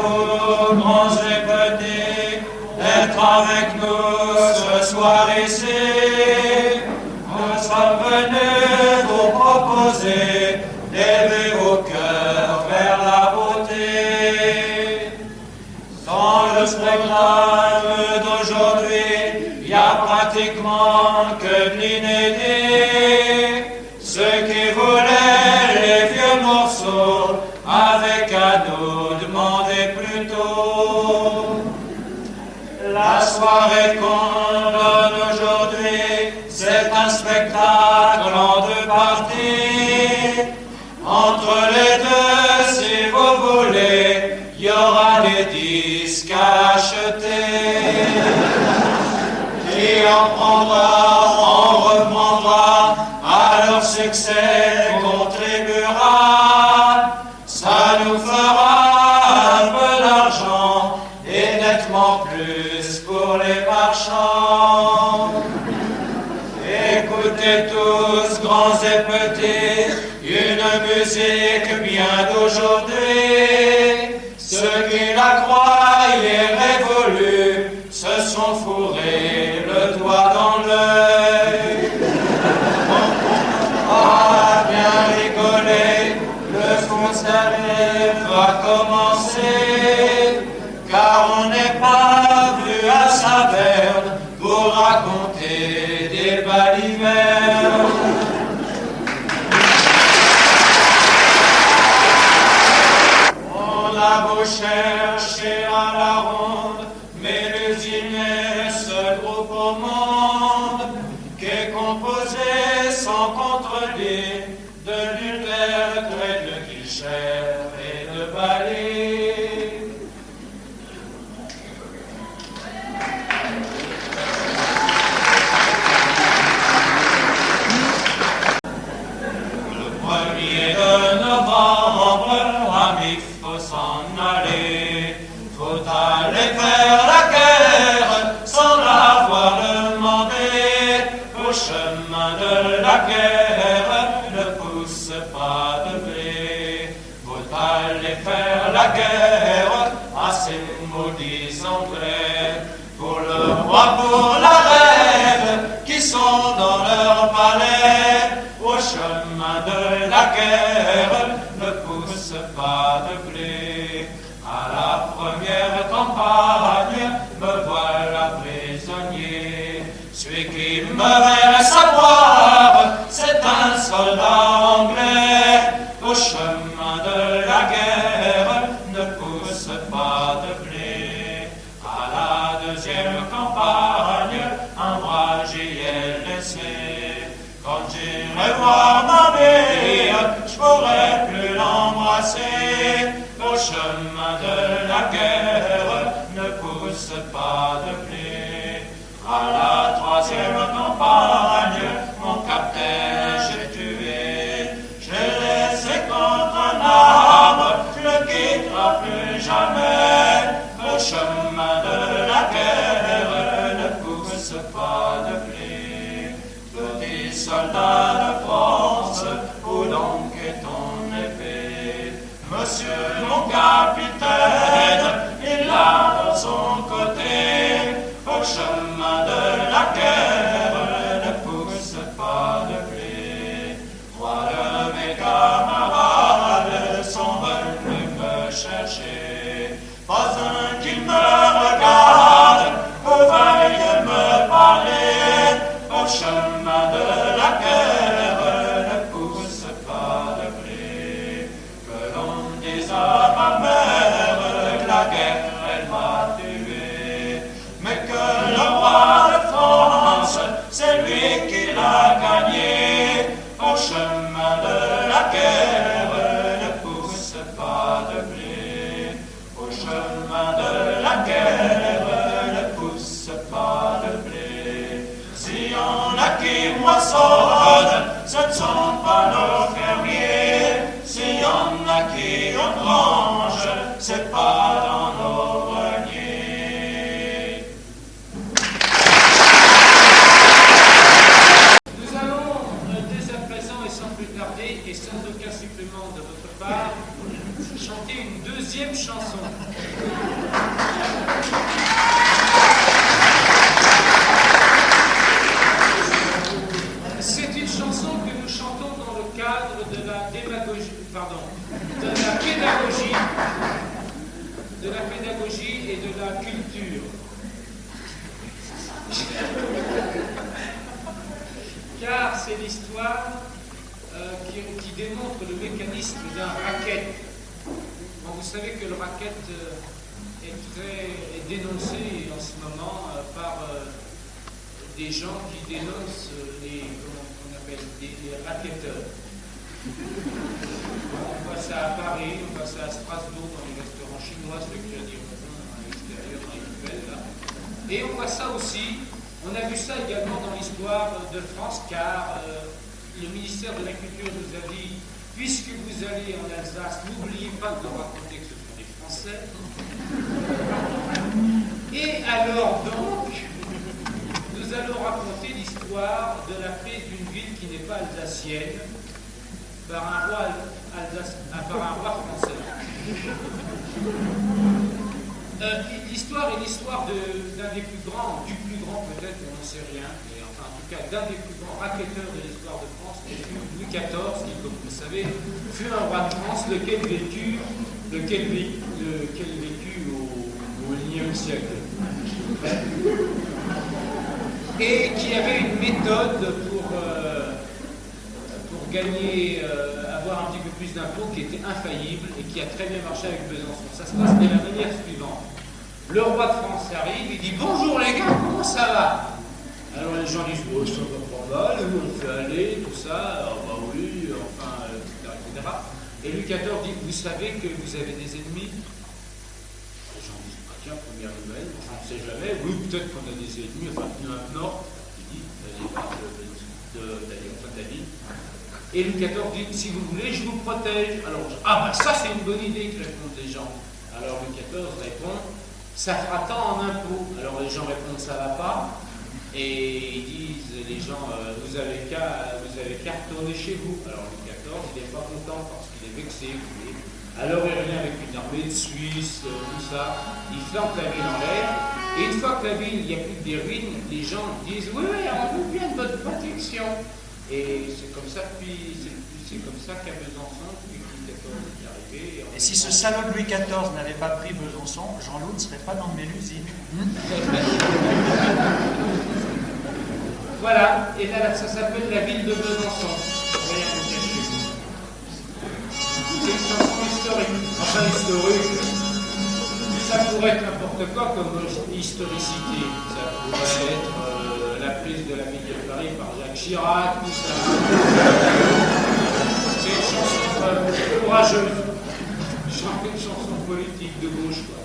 vous, grands et petits, d'être avec nous ce soir ici. Nous sommes venus vous proposer d'élever vos cœurs vers la beauté. Dans le spectacle d'aujourd'hui, il y a pratiquement que de l'inédit. Ceux qui voulaient les vieux morceaux avec à nous demander plutôt. La soirée qu'on donne aujourd'hui, c'est un spectacle en deux parties. Entre les deux, si vous voulez, il y aura des disques à acheter. Qui en prendra, en reprendra, à leur succès contribuera. Ça nous fera un peu d'argent et nettement plus pour les marchands. Écoutez tous, grands et petits, une musique bien d'aujourd'hui. Ceux qui la croyaient révolue se sont fourrés le doigt dans l'œil. Ah, bien rigoler, le concert va commencer, car on n'est pas venu à Saverne pour raconter des balivernes. On a beau chercher à la ronde, mais l'usine est seul groupe au monde, qui est composé sans contredit de Luther, de Kircher et de Bali. Le 1er de novembre, amis, faut s'en aller. Faut aller faire la guerre sans l'avoir demandé. Au chemin de la guerre ne pousse pas de blé. Faut aller faire la guerre à ces maudits Anglais. Pour le roi, pour la reine qui sont dans leur palais. Au chemin de la guerre ne pousse pas de blé. À la première campagne, me voilà prisonnier. Celui qui me fait savoir, c'est un soldat anglais. Au chemin de la guerre ne pousse pas de blé. À la deuxième campagne, un bras j'y ai laissé. Quand j'irai voir ma mère, je pourrai plus l'embrasser. Au chemin de la guerre ne pousse pas de blé. À la troisième campagne, mon capitaine j'ai tué. Je l'ai laissé contre un arbre, je le quitterai plus jamais. Au chemin de la guerre ne pousse pas de blé. Petit soldat de France, où donc est ton épée? Monsieur mon capitaine, il l'a dans son côté. Au chemin de la guerre ne pousse pas de blé. Trois de mes camarades sont venus me chercher. Pas un qui me regarde ou veuille me parler. Au chemin de la guerre ne pousse pas de blé. Que l'on dise à ma mère que la guerre elle m'a tué, mais que le roi de France c'est lui qui l'a gagné. Au chemin de la guerre ne pousse pas de blé. Au chemin de la guerre ne pousse pas de blé. S'il y en a qui moissonnent, ce ne sont pas nos fermiers. S'il y en a qui engrangent, c'est pas dans nos greniers. Nous allons, dès à présent et sans plus tarder, demandé, et sans aucun supplément de votre part, chanter une deuxième chanson. C'est une chanson que nous chantons dans le cadre de la pédagogie, et de la culture. Car c'est l'histoire qui démontre le mécanisme d'un racket. Bon, vous savez que le racket est dénoncé en ce moment par des gens qui dénoncent les racketteurs. On voit ça à Paris, on voit ça à Strasbourg dans les restaurants chinois, ceux qui diront à l'extérieur, dans les nouvelles là. Et on voit ça aussi, on a vu ça également dans l'histoire de France, car le ministère de la Culture nous a dit, puisque vous allez en Alsace, n'oubliez pas de raconter que ce sont des Français. Et alors donc, nous allons raconter l'histoire de la prise d'une ville qui n'est pas alsacienne par un roi français. L'histoire est l'histoire d'un des plus grands, du plus grand peut-être, on n'en sait rien, mais enfin en tout cas d'un des plus grands racketteurs de l'histoire de France, qui fut Louis XIV, qui, comme vous le savez, fut un roi de France, lequel vécut au XIe siècle. Et qui avait une méthode pour gagner, avoir un petit peu plus d'impôts, qui était infaillible et qui a très bien marché avec Besançon. Ça se passe de la manière suivante. Le roi de France arrive, il dit « Bonjour les gars, comment ça va ?» Alors les gens disent « Oh, ça va pas mal, où on fait aller, tout ça, oh, bah oui, enfin, etc., etc. » Et Louis XIV dit « Vous savez que vous avez des ennemis ?» Les gens disent « Ah tiens, première nouvelle, on ne sait jamais, oui, peut-être qu'on a des ennemis, enfin, maintenant, il dit « Allez, d'aller en fin de la vie. » Et Louis XIV dit, si vous voulez, je vous protège. Alors, ben ça c'est une bonne idée, que répondent les gens. Alors Louis XIV répond, ça fera tant en impôts. Alors les gens répondent, ça va pas. Et ils disent, les gens, vous avez qu'à retourner chez vous. Alors Louis XIV, il n'est pas content parce qu'il est vexé. Vous voyez. Alors il revient avec une armée de Suisse, tout ça. Il flanque la ville en l'air. Et une fois que la ville, il n'y a plus que des ruines, les gens disent, oui, on veut bien de votre protection. Et c'est comme ça qu'à Besançon, depuis que Louis XIV est arrivé. Et si ce salaud de Louis XIV n'avait pas pris Besançon, Jean-Loup ne serait pas dans Mélusine. Voilà, et là, ça s'appelle la ville de Besançon. Rien que chez vous. C'est une chanson historique. Enfin, historique. Ça pourrait être n'importe quoi comme historicité. Ça pourrait être la prise de la ville de Paris par Jacques Chirac, tout ça. C'est une chanson courageuse. Chanter une chanson politique de gauche, quoi.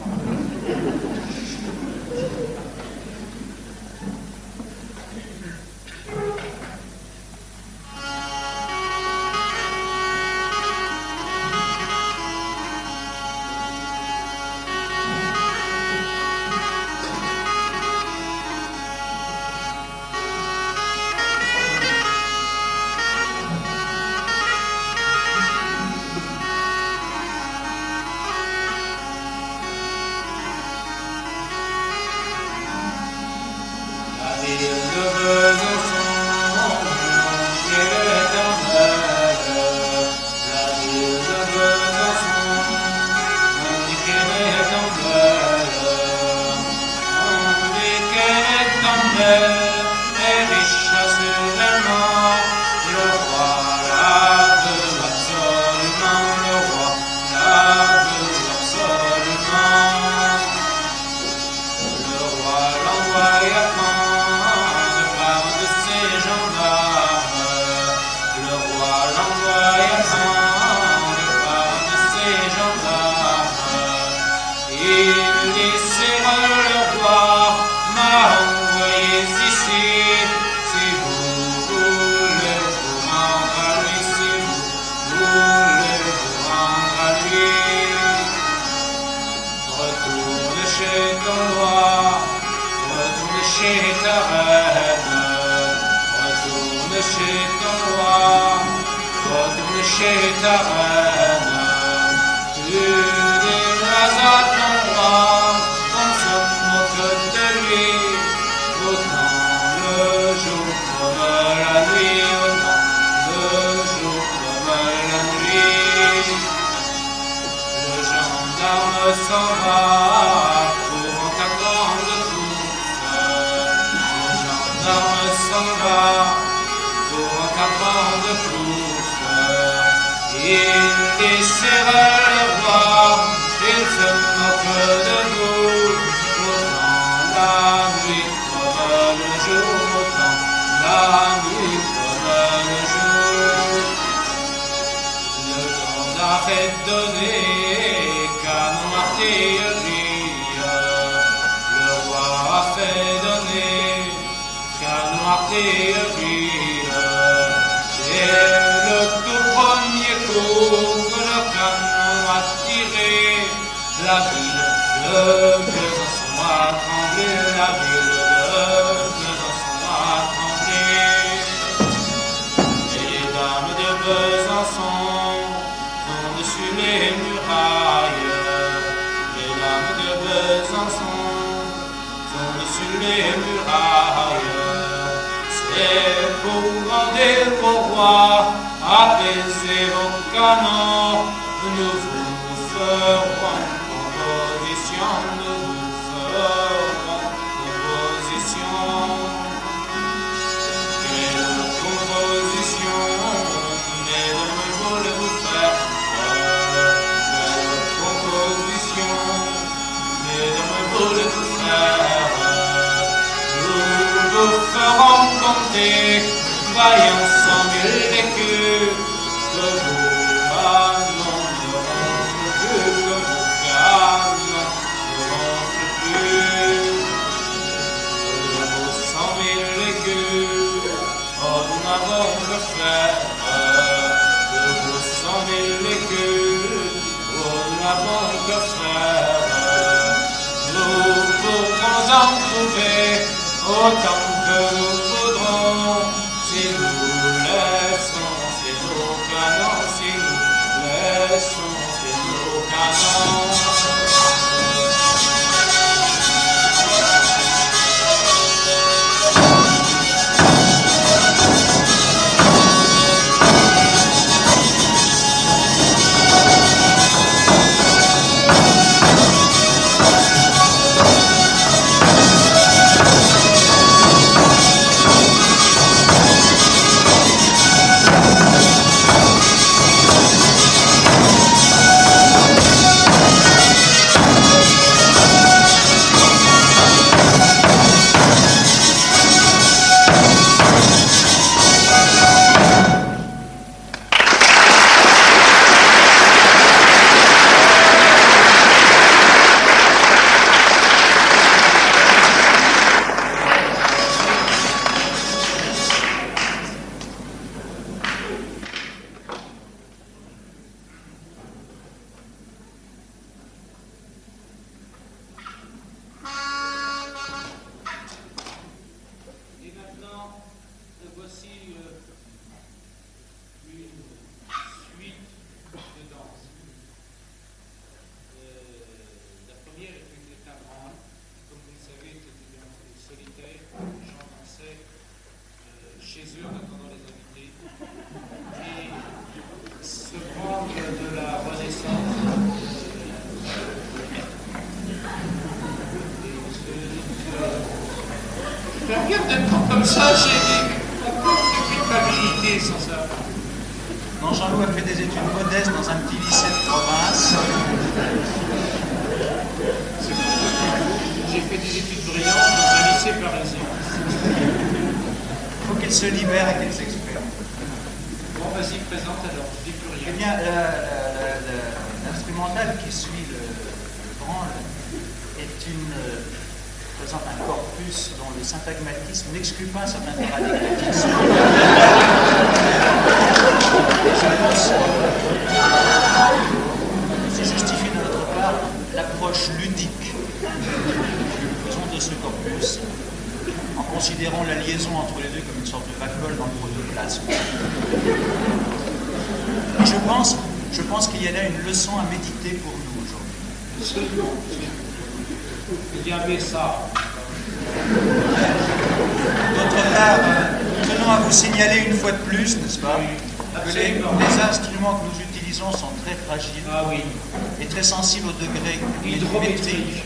chez ta reine. Tu diras à ton roi qu'on se moque de lui, autant le jour comme la nuit, autant le jour comme la nuit. Le gendarme s'en va pour ta grande course. Le gendarme s'en va pour ta grande course. Il laissera le roi, il se moque de vous. Autant la nuit comme le jour, autant la nuit comme le jour. Le gendarme est donné, canon artillerie. Le roi a fait donner, canon artillerie. Et le tout premier coup que le canon a tiré, la ville de Besançon a tremblé, la ville de Besançon a tremblé. Et les dames de Besançon sont dessus les murailles. Les dames de Besançon sont dessus les murailles. C'est pour demander au roi, apaiser vos canons, nous vous ferons composition, nous vous ferons composition. Quelle composition, mesdames, voulez-vous faire? Quelle composition, mesdames, voulez-vous faire? Nous vous ferons compter, vaillant 100 000 écus, que vos canons ne ronflent plus, que vos canons ne ronflent plus. De vos 100 000 écus, oh nous n'avons que faire. De vos 100 000 écus, oh nous n'avons que faire. Nous pourrons en trouver autant que nous voudrons, si nous laissons, c'est nos canons, si nous laissons, c'est nos canons. Regarde de temps comme ça, j'ai des culpabilité sans ça. Non, Jean-Loup a fait des études modestes dans un petit lycée de province. J'ai fait des études brillantes dans un lycée parisien. Il faut qu'il se libère et qu'il s'exprime. Bon, vas-y, présente alors, je dis plus rien. Eh bien, l'instrumental qui suit le branle présente un corpus dont le syntagmatisme n'exclut pas un certain paradigmatisme. C'est justifié de notre part l'approche ludique de ce corpus, en considérant la liaison entre les deux comme une sorte de bacol dans le protoplasme. je pense qu'il y a là une leçon à méditer pour nous aujourd'hui. Il y avait ça. D'autre part, nous tenons à vous signaler une fois de plus, n'est-ce pas, que les instruments que nous utilisons sont très fragiles et très sensibles au degré hydrométrique.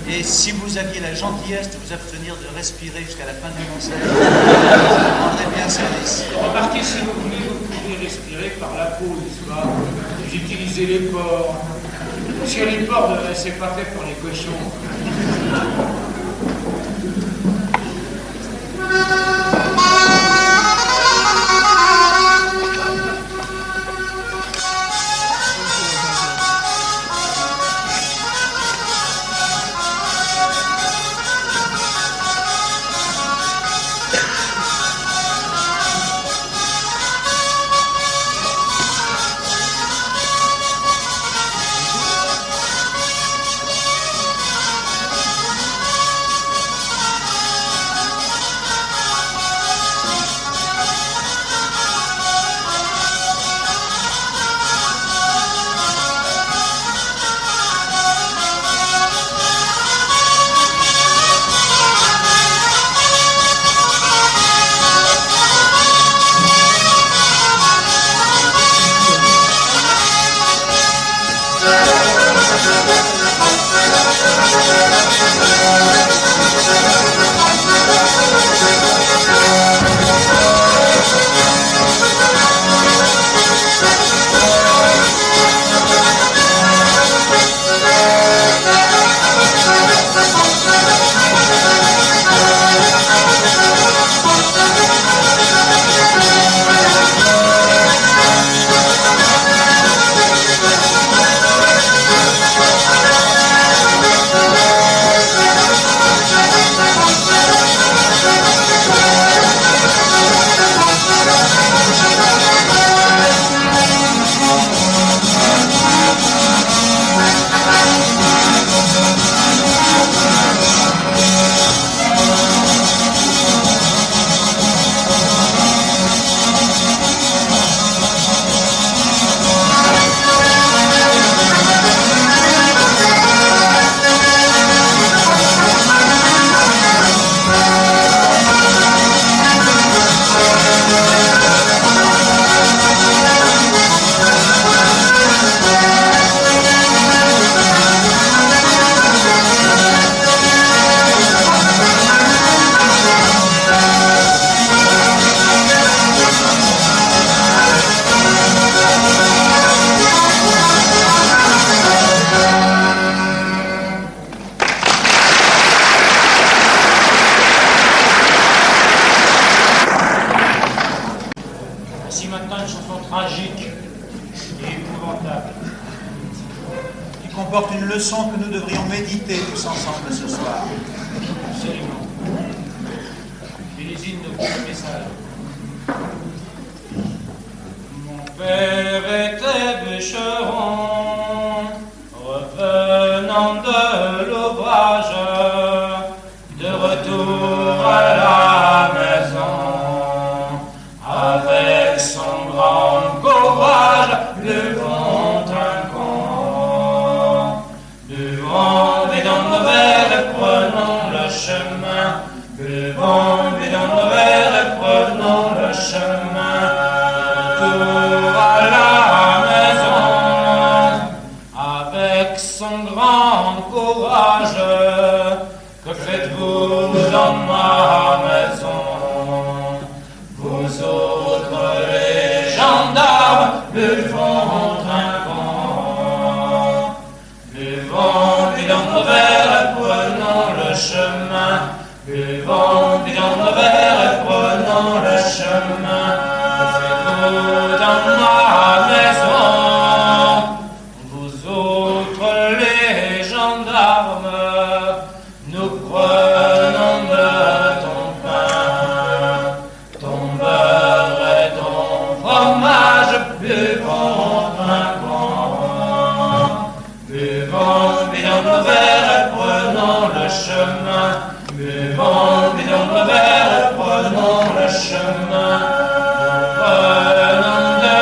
Et si vous aviez la gentillesse de vous abstenir de respirer jusqu'à la fin du concert, vous rendrez bien service. Remarquez, si vous voulez, vous pouvez respirer par la peau, n'est-ce pas? Vous utilisez les pores. Parce que les pores, c'est pas fait pour les cochons. comporte une leçon que nous devrions méditer tous ensemble ce soir. Absolument. Et les hymnes de ce message. Mon père était bûcheron, revenant de l'ouvrage, de retour à la maison, avec son grand courage, le vent trinquant. Devant les dents nouvelles, prenons le chemin, devant les dents nouvelles, prenons le chemin. Retour à la maison, avec son grand courage, que faites-vous dans ma maison? Vous autres les gendarmes, le vent trinquant, devant les dents nouvelles, prenons le chemin, devant les dents nouvelles, prenons le chemin. Dans ma maison, vous autres les gendarmes, nous prenons de ton pain, ton beurre et ton fromage, buvons trinquant. Buvons bidon nouvelle, prenons le chemin, buvons bidon nouvelle, prenons le chemin. Prenons de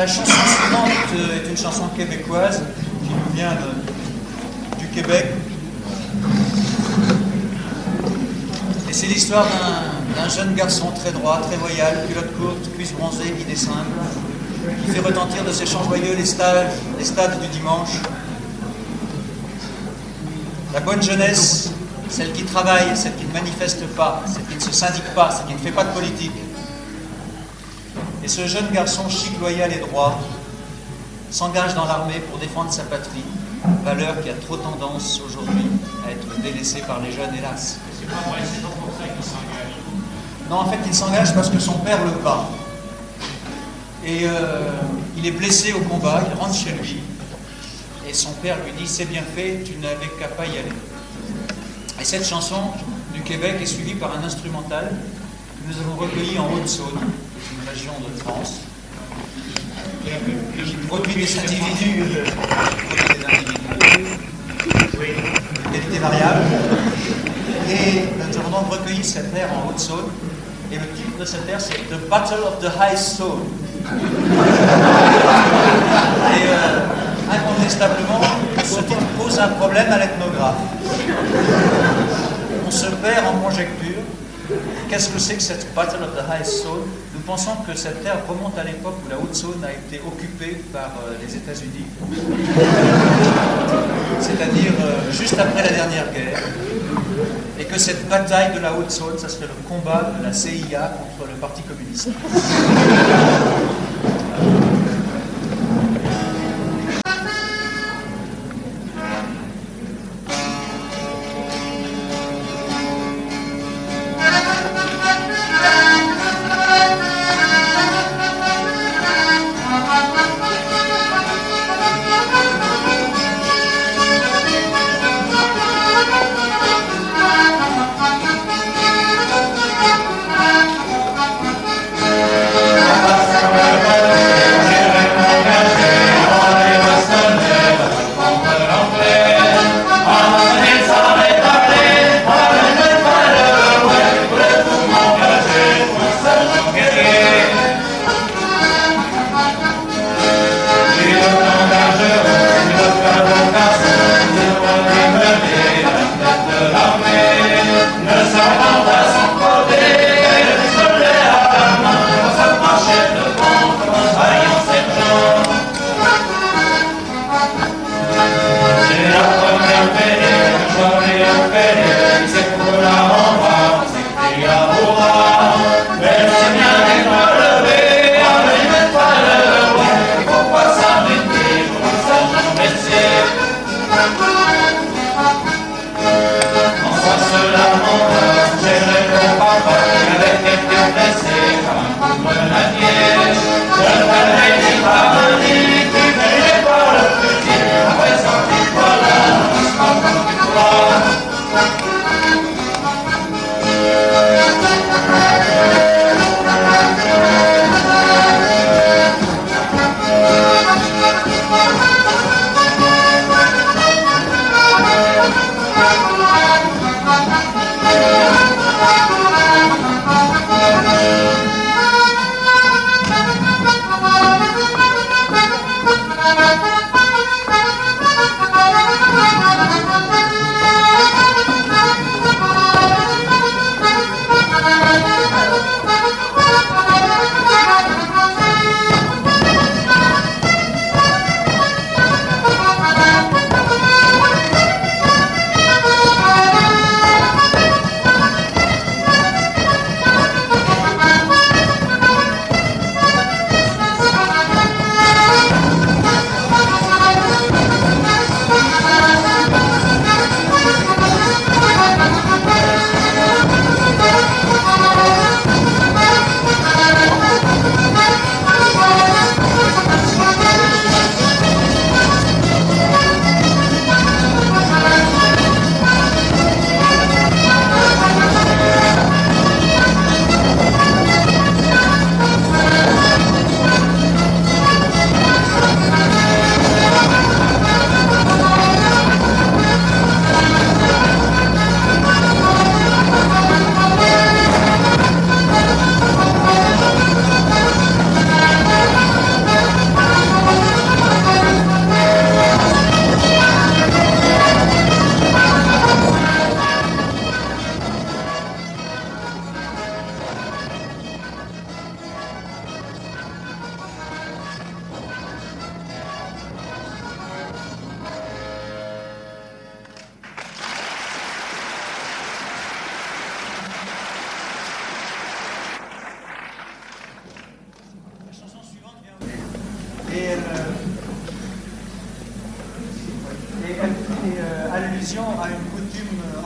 La chanson suivante est une chanson québécoise qui nous vient du Québec. Et c'est l'histoire d'un jeune garçon très droit, très loyal, culotte courte, cuisse bronzée, idée simple, qui fait retentir de ses chants joyeux les stades du dimanche. La bonne jeunesse, celle qui travaille, celle qui ne manifeste pas, celle qui ne se syndique pas, celle qui ne fait pas de politique. Et ce jeune garçon chic, loyal et droit s'engage dans l'armée pour défendre sa patrie, valeur qui a trop tendance aujourd'hui à être délaissée par les jeunes, hélas. C'est pas vrai, c'est pas pour ça qu'il s'engage. Non, en fait, il s'engage parce que son père le bat. Et il est blessé au combat, il rentre chez lui, et son père lui dit « C'est bien fait, tu n'avais qu'à pas y aller ». Et cette chanson du Québec est suivie par un instrumental que nous avons recueilli en Haute-Saône, une région de France, qui produit des individus de qualité variable. Et nous avons donc recueilli cette air en Haute-Saône, et le titre de cette air c'est The Battle of the High Saône. Et incontestablement, ce titre pose un problème à l'ethnographe. On se perd en conjecture. Qu'est-ce que c'est que cette Battle of the High Saône? Nous pensons que cette terre remonte à l'époque où la Haute-Saône a été occupée par les États-Unis, c'est-à-dire juste après la dernière guerre, et que cette bataille de la Haute-Saône, ça serait le combat de la CIA contre le Parti communiste.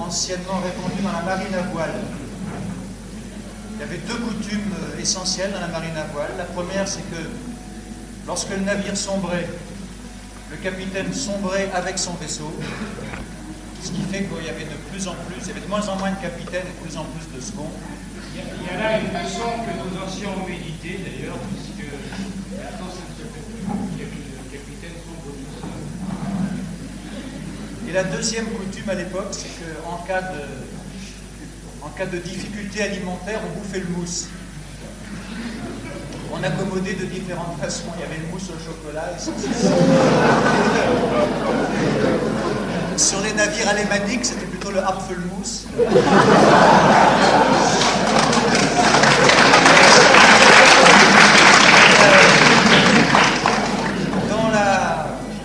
anciennement répandu dans la marine à voile. Il y avait deux coutumes essentielles dans la marine à voile. La première, c'est que lorsque le navire sombrait, le capitaine sombrait avec son vaisseau, ce qui fait qu'il y avait de plus en plus, il y avait de moins en moins de capitaines et de plus en plus de seconds. Il y a là une leçon que nos anciens ont médité d'ailleurs, puisque maintenant ça ne se fait plus. Le capitaine sombre tout seul. Et la deuxième coutume à l'époque, c'est qu'en cas de difficulté alimentaire, on bouffait le mousse. On accommodait de différentes façons. Il y avait le mousse au chocolat. Sur les navires alémaniques, c'était plutôt le Apfelmus.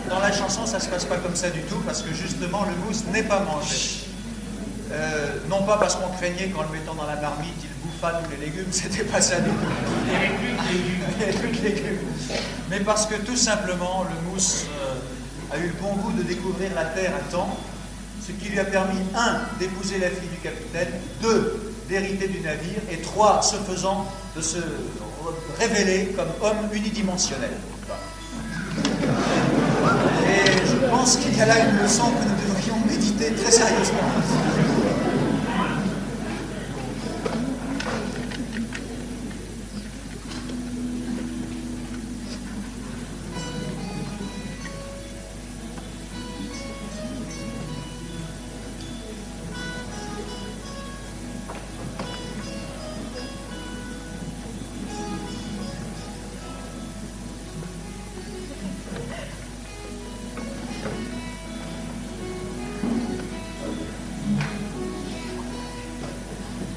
Dans la chanson, ça ne se passe pas comme ça du tout, parce que justement, le mousse n'est pas mangé. Non pas parce qu'on craignait qu'en le mettant dans la marmite, il bouffa tous les légumes, c'était pas ça du tout. Il n'y avait plus de légumes. Mais parce que tout simplement, le mousse a eu le bon goût de découvrir la terre à temps, ce qui lui a permis, 1, d'épouser la fille du capitaine, 2, d'hériter du navire, et 3, ce faisant, de se révéler comme homme unidimensionnel. Et je pense qu'il y a là une leçon que nous devrions méditer très sérieusement.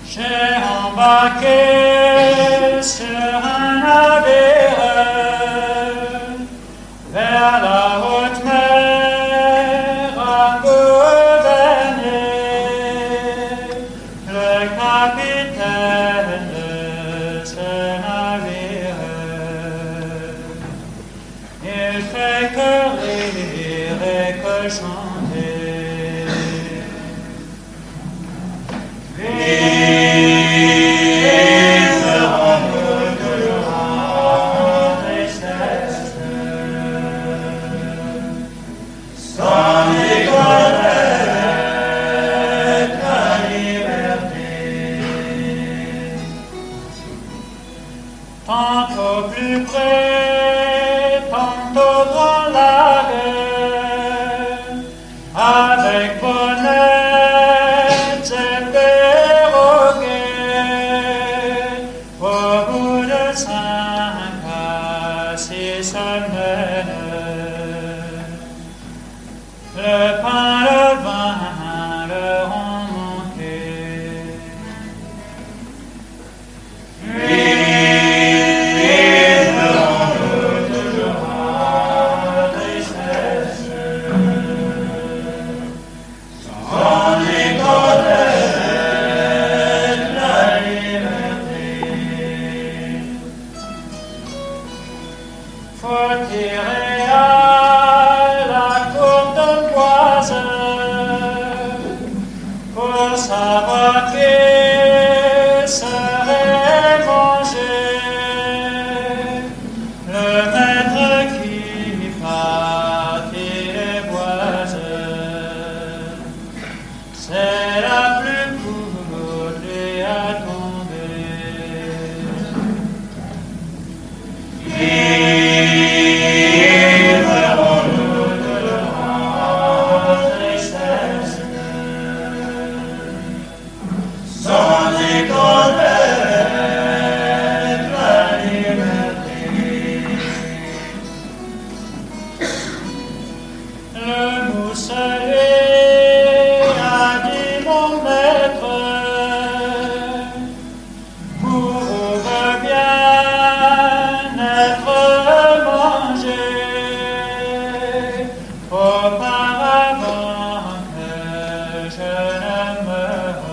J'ai embarqué sur un navire vers la haute mer à gouverner. Le capitaine de ce navire, il fait que rire et que chanter. Tantôt plus près, tantôt dans la guerre, avec bonnettes et perroquets, au bout de 5 à 6 semaines, le pain, le vin leur ont manqué. Faut tirer à la courtoise pour savoir qui serait mangé. Le maître qui partit les boises, c'est la plus courte lui à tomber. Le mousselier a dit mon maître, pour bien être mangé, auparavant que je ne meure.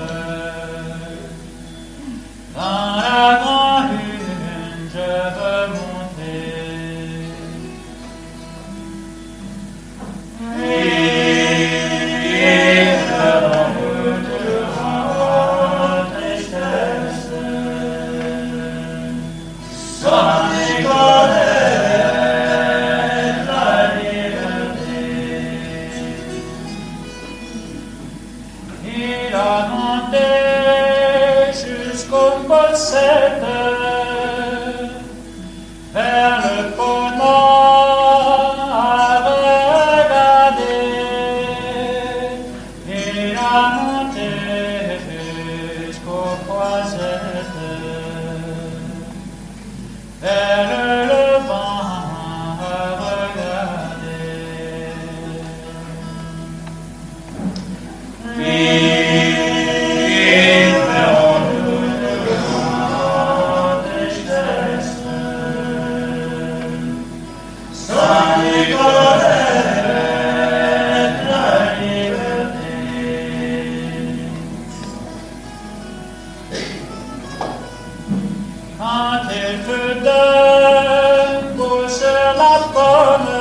Quand il fut debout sur la pomme,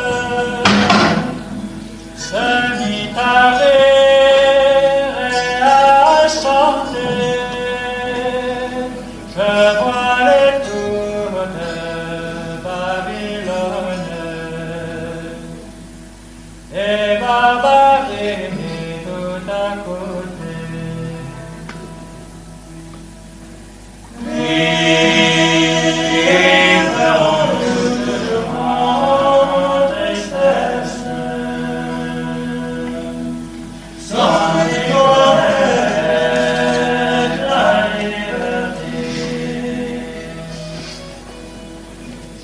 se mit à rire et à chanter. Je vois les tours de Babylone et Barbarie tout à côté. Vivrons-nous toujours en tristesse, sans déconnaître la liberté.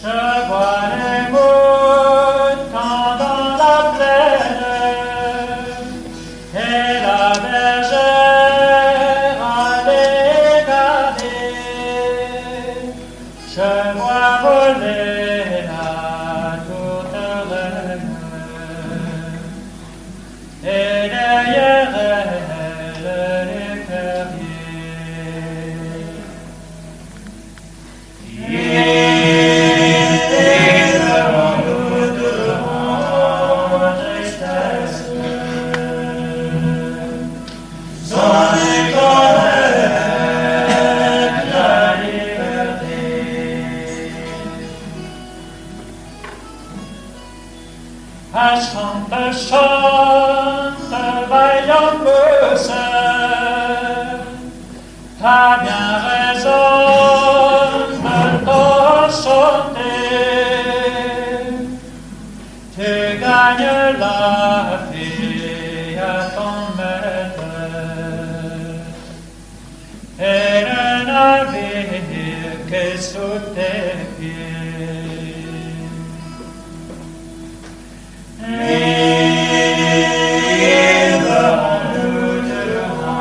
Je vois les moutons dans la plaine et la bergère allait garder. Je vois voler la tourterelle et derrière elle les perriers. Vivrons-nous toujours en tristesse, sans déconnaître la liberté. Ah, chante, chante, vaillant sœur, t'as bien raison de t'en chanter. Tu gagnes la vie à ton maître et le navire qui est sous tes pieds. Vivrons-nous toujours en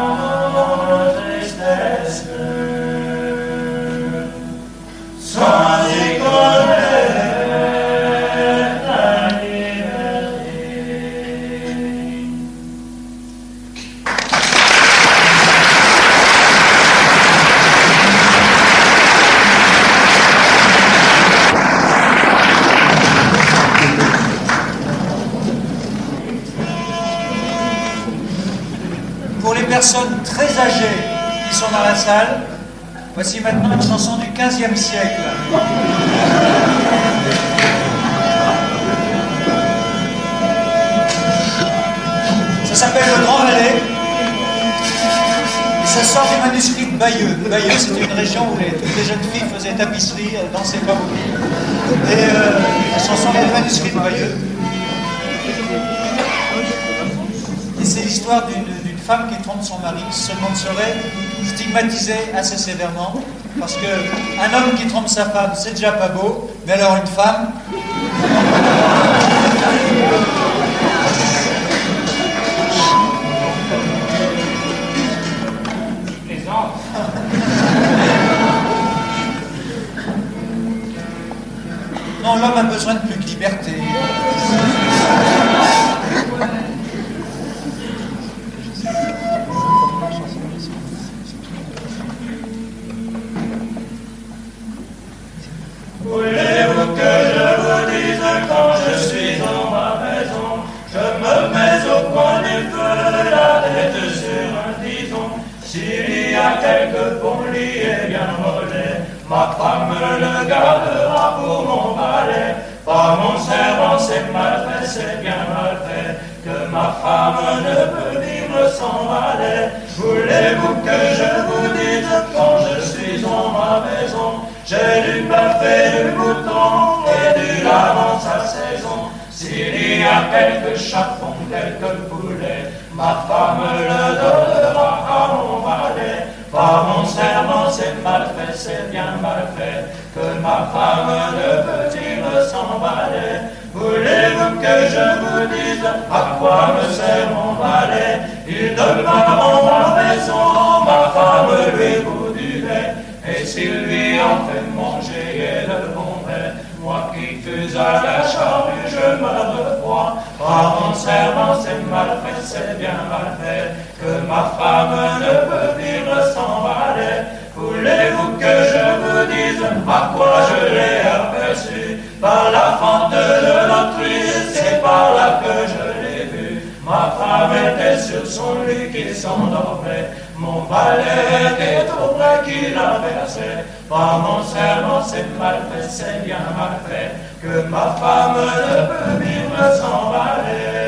tristesse, sans déconnaître la liberté. Pour les personnes très âgées qui sont dans la salle, voici maintenant une chanson du XVe siècle. Ça s'appelle Le Grand Valais et ça sort du manuscrit de Bayeux. Bayeux, c'était une région où toutes les jeunes filles faisaient tapisserie, dansaient pas beaucoup. Et la chanson vient du manuscrit de Bayeux. Et c'est l'histoire d'une femme qui trompe son mari. Ce monde serait stigmatisé assez sévèrement, parce qu'un homme qui trompe sa femme, c'est déjà pas beau, mais alors une femme... Non, l'homme a besoin de plus de liberté. Voulez-vous que je vous dise quand je suis dans ma maison, je me mets au coin du feu, la tête sur un tison. S'il y a quelques bons lits et bien mollets, ma femme le gardera pour mon valet. Pas mon servant, c'est mal fait, c'est bien mal fait, que ma femme ne peut vivre sans valet. Voulez-vous que je vous dise quand je suis en ma maison, j'ai du bœuf et du mouton et du lard en sa saison. S'il y a quelques chapons, quelques poulets, ma femme le donnera à mon valet. Par mon serment, c'est mal fait, c'est bien mal fait, que ma femme ne peut vivre sans valet. Voulez-vous que je vous dise à quoi me sert mon valet? Il demeure en ma maison, ma femme lui bout du lait, et s'il lui en fait manger et le bon lait, moi qui fus à la charrue, je me refrois. Par mon serment, c'est mal fait, c'est bien mal fait, que ma femme ne peut vivre sans valet. Voulez-vous que je vous dise couchait sur son lit qui s'endormait. Mon valet était trop près qui l'a versé. Par mon serment, c'est mal fait, c'est bien mal fait, que ma femme ne peut vivre sans valet.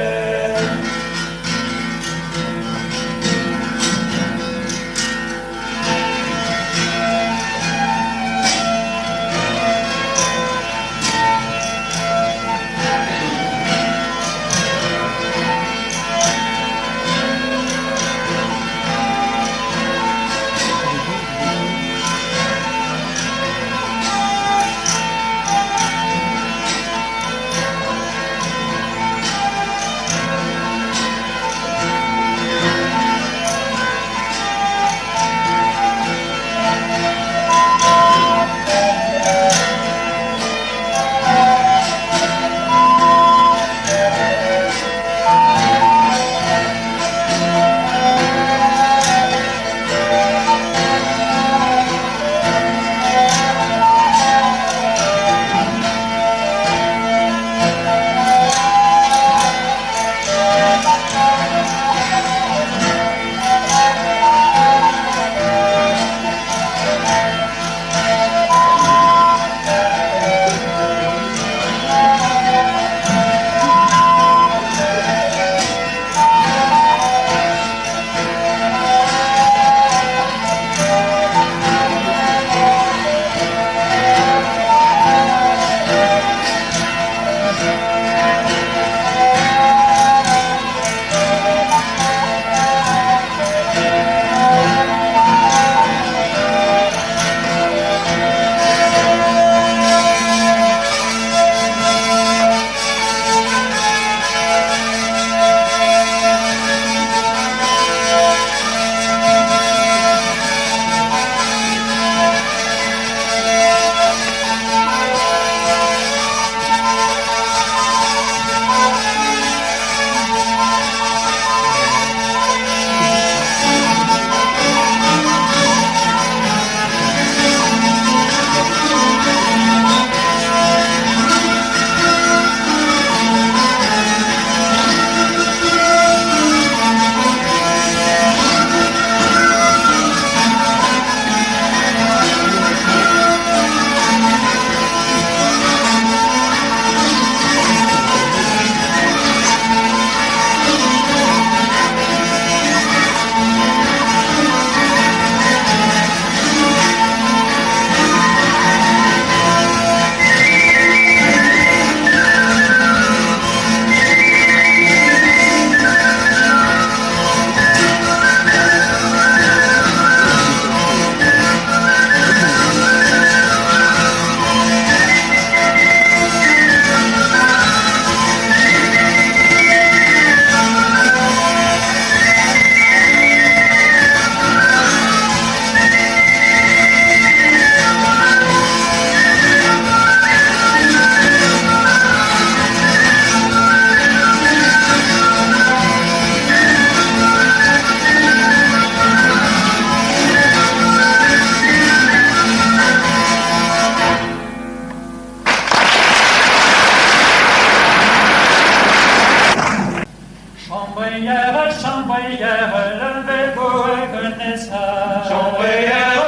chambrière, levez-vous et venez ça. Chambrière,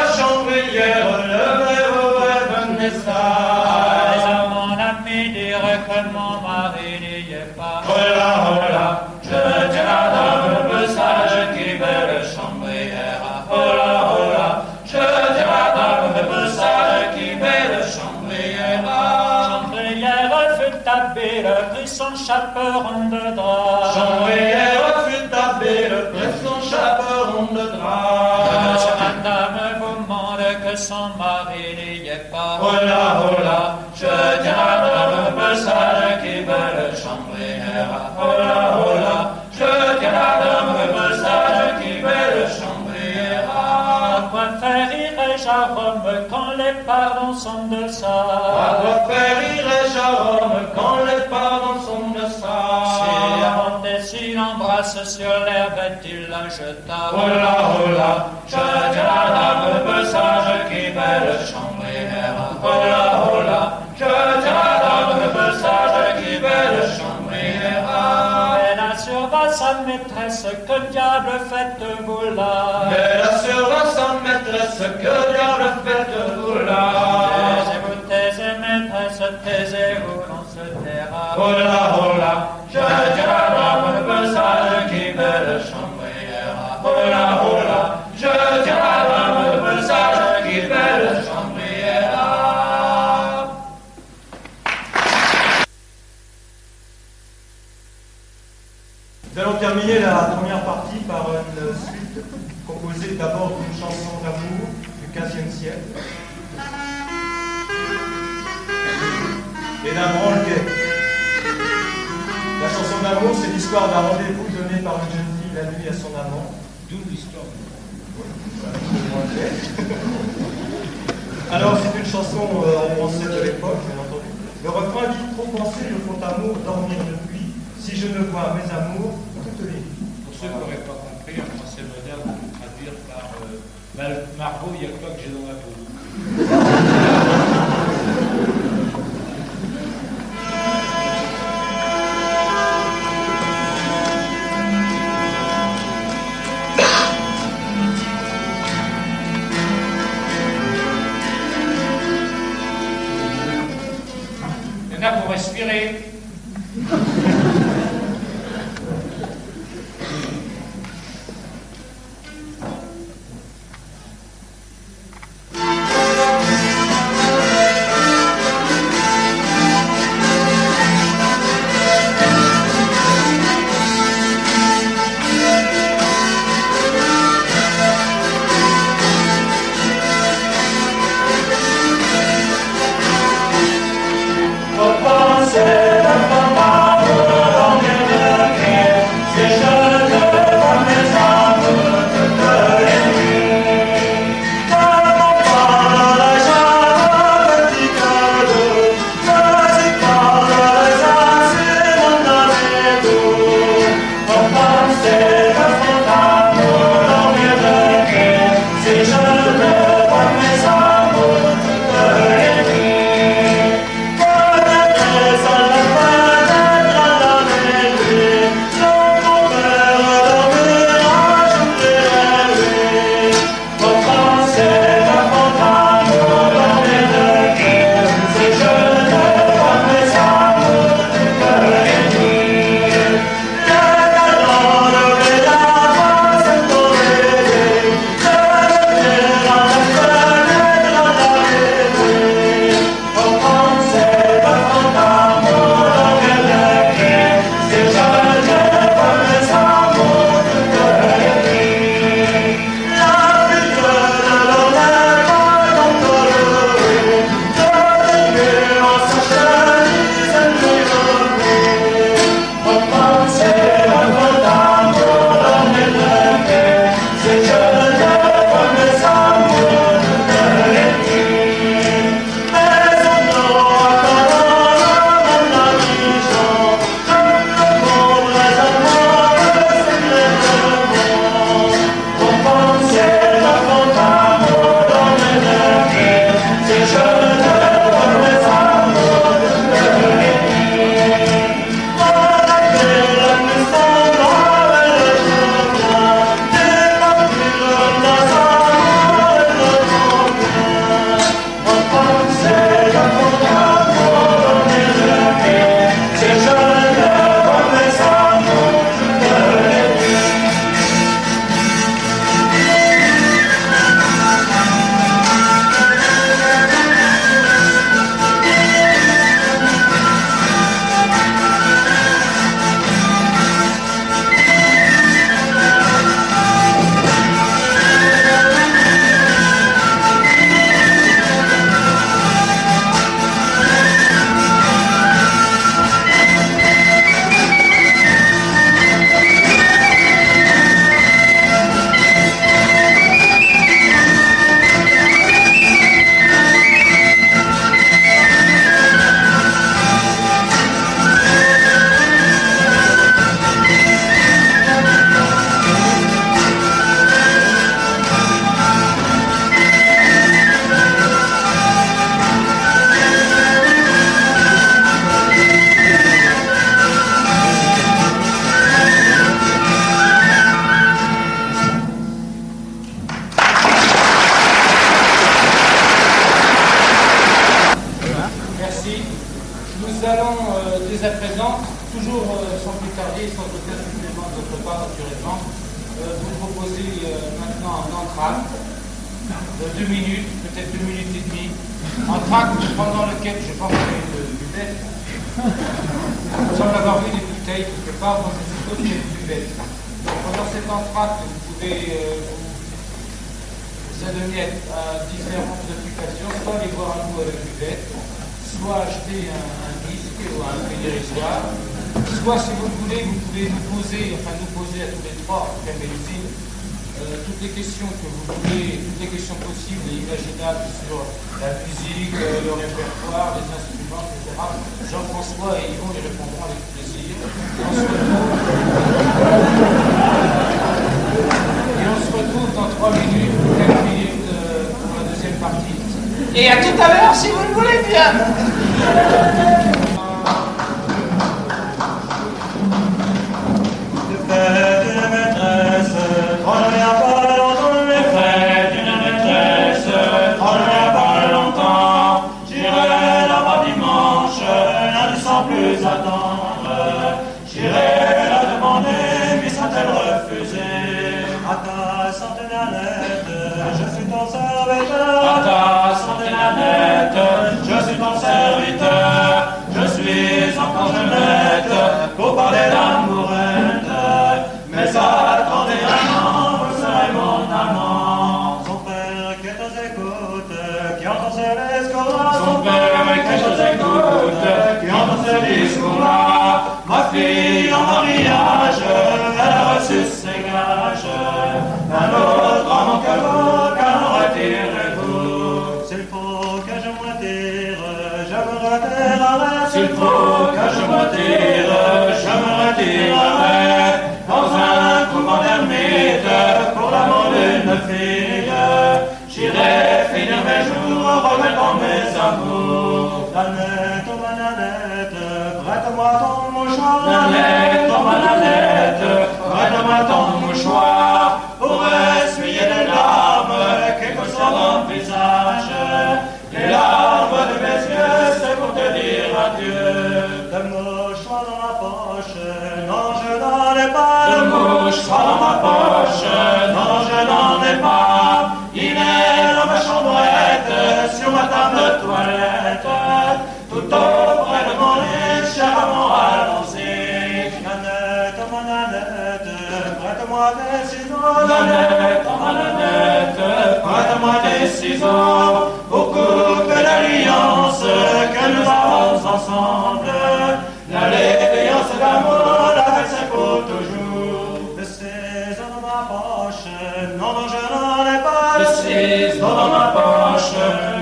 levez-vous et venez ça. À mon ami dire que mon mari n'y est pas. Hola, hola, je tiens la dame peu sage qui veut le chambrière. Hola, hola, je tiens la dame peu sage qui veut le chambrière. Chambrière fut habile, prit son chaperon de drap. Chambrière fut habile, prit son chaperon de drap. Madame vous demande que son mari n'y est pas. Hola, hola, je tiens la dame peu sage qui veut le chambrière. Hola, hola, je tiens la dame peu sage qui veut le chambrière. À quoi faire irais-je à Rome quand les pardons sont de ça? À quoi faire irais-je à Rome quand les pardons sont de ça? Si avant s'il embrasse sur l'herbe, il la jeta. Hola, hola, je tiens la dame peu sage qui veut le chambrière. Hola, hola, je tiens la dame peu sage qui veut le chambrière. Elle assurera sa maîtresse que diable faites-vous là? Mais là sur l'ensemble, maîtresse, que diable faites-vous là? Taisez, maîtresse, taisez-vous, l'on se taira. Oh là, oh là, je dirai la bonne besace qui belle chambrière. Oh là, je dirai la bonne besace qui belle chambrière. Nous allons terminer la première partie par une suite composée d'abord d'une chanson d'amour du XVe siècle et d'un branle gay. La chanson d'amour, c'est l'histoire d'un rendez-vous donné par une jeune fille la nuit à son amant. D'où l'histoire. Alors, c'est une chanson en français de l'époque, bien entendu. Le refrain dit: trop penser le fond amour, dormir depuis, si je ne vois mes amours toutes les nuits. Pour ceux qui n'auraient pas compris, en français moderne, on peut traduire par Margot, il y a quoi que j'ai dans la peau. Il y en a pour respirer. Penser à présent, toujours sans plus tarder, sans aucun supplément de votre part naturellement, vous proposez maintenant un entracte de 2 minutes, peut-être 2 minutes et demie. Entracte pendant lequel je pense qu'il y a une buvette. Vous semble avoir vu des bouteilles quelque part, donc je suppose qu'il y a une buvette. Donc pendant cet entracte, vous pouvez vous adonner à différentes occupations, soit aller boire un coup à la buvette, soit acheter un disque ou un dérisoire, soit si vous voulez, vous pouvez nous poser à tous les trois, en tout cas Mélusine, toutes les questions que vous voulez, toutes les questions possibles et imaginables sur la musique, le répertoire, les instruments, etc. Jean-François et Yvon y répondront avec plaisir. On se retrouve dans 3 minutes, 4 minutes pour la deuxième partie. Et à tout à l'heure si vous le voulez bien. Plus attendre, j'irai la demander, mais sera-t-elle refusée? À ta centenarette, je suis ton serviteur. À ta centenarette, je suis ton serviteur. Je suis encore jeunette pour parler d'amourette, mais attendez un an, vous serez mon amant. Son père qui est aux écoutes, qui entend ses discours. Son père qui est aux écoutes, qui entend ses discours-là. Ma fille en mariage, elle a reçu ses gages. Un autre amant que vous, qu'en retirez-vous? S'il faut que je me retire, je me retirerai. S'il faut que je me retire, je me retirerai dans un couvent d'ermite pour l'amour d'une fille. J'irai finir mes jours, remettant mes amours. Nanette, oh ma Nanette, prête-moi ton mouchoir. Nanette, oh ma Nanette, prête-moi ton mouchoir pour essuyer les larmes qui coulent sur mon visage. Les larmes de mes yeux, c'est pour te dire adieu. Le mouchoir dans ma poche, non je n'en ai pas. Le mouchoir dans ma poche, non je n'en ai pas. Il est dans ma chambrette, sur ma table de toilette, tout auprès de mon lit, cher amant, allons-y. Nanette, oh ma Nanette, prête-moi des ciseaux. Nanette, oh ma Nanette, prête-moi des ciseaux pour couper l'alliance que nous avons ensemble. L'alliance d'amour, la fête c'est pour toujours. Le ciseau dans ma poche, non, non, je n'en ai pas. Le ciseau dans ma poche,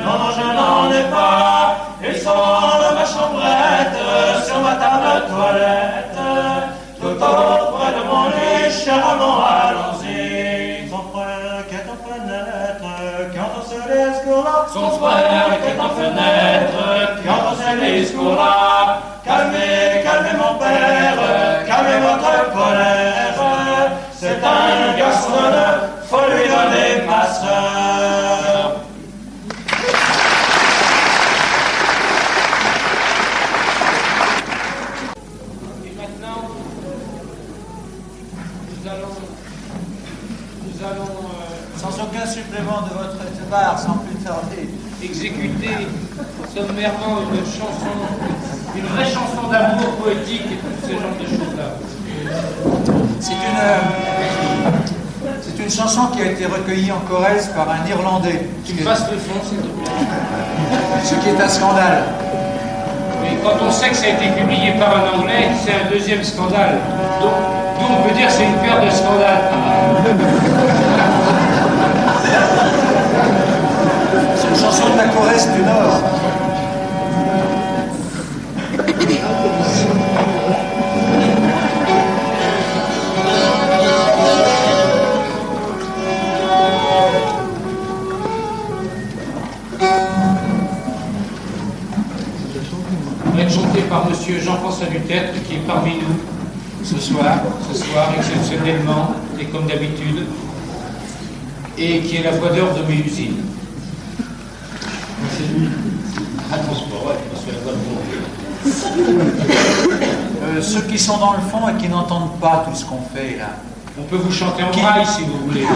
non, non, je n'en ai pas. Ils sont dans ma chambrette, sur ma table de toilette, tout auprès de mon lit, cher amant, allons-y. Son frère qui est en fenêtre, qui entend ce discours-là. Son frère qui est en fenêtre, qui entend ce discours-là. Calmez, calmez mon père, calmez votre colère. C'est un garçon d'honneur, faut lui donner ma sœur. Et maintenant, nous allons Sans aucun supplément de votre part, sans plus tarder. exécuter sommairement une chanson, une vraie chanson d'amour poétique et tout ce genre de choses-là. C'est une chanson qui a été recueillie en Corrèze par un Irlandais. Tu me passes le fond, s'il te plaît. Ce qui est un scandale. Mais quand on sait que ça a été publié par un Anglais, c'est un deuxième scandale. Donc, nous, on peut dire que c'est une paire de scandales. C'est une chanson de la Corrèze du Nord. Va être chanté par monsieur Jean-François Dutertre, qui est parmi nous ce soir exceptionnellement, et comme d'habitude, et qui est la voix d'or de Mélusine. C'est lui. À transport, ouais, parce que la voix de Ceux qui sont dans le fond et qui n'entendent pas tout ce qu'on fait là. On peut vous chanter en braille si vous voulez.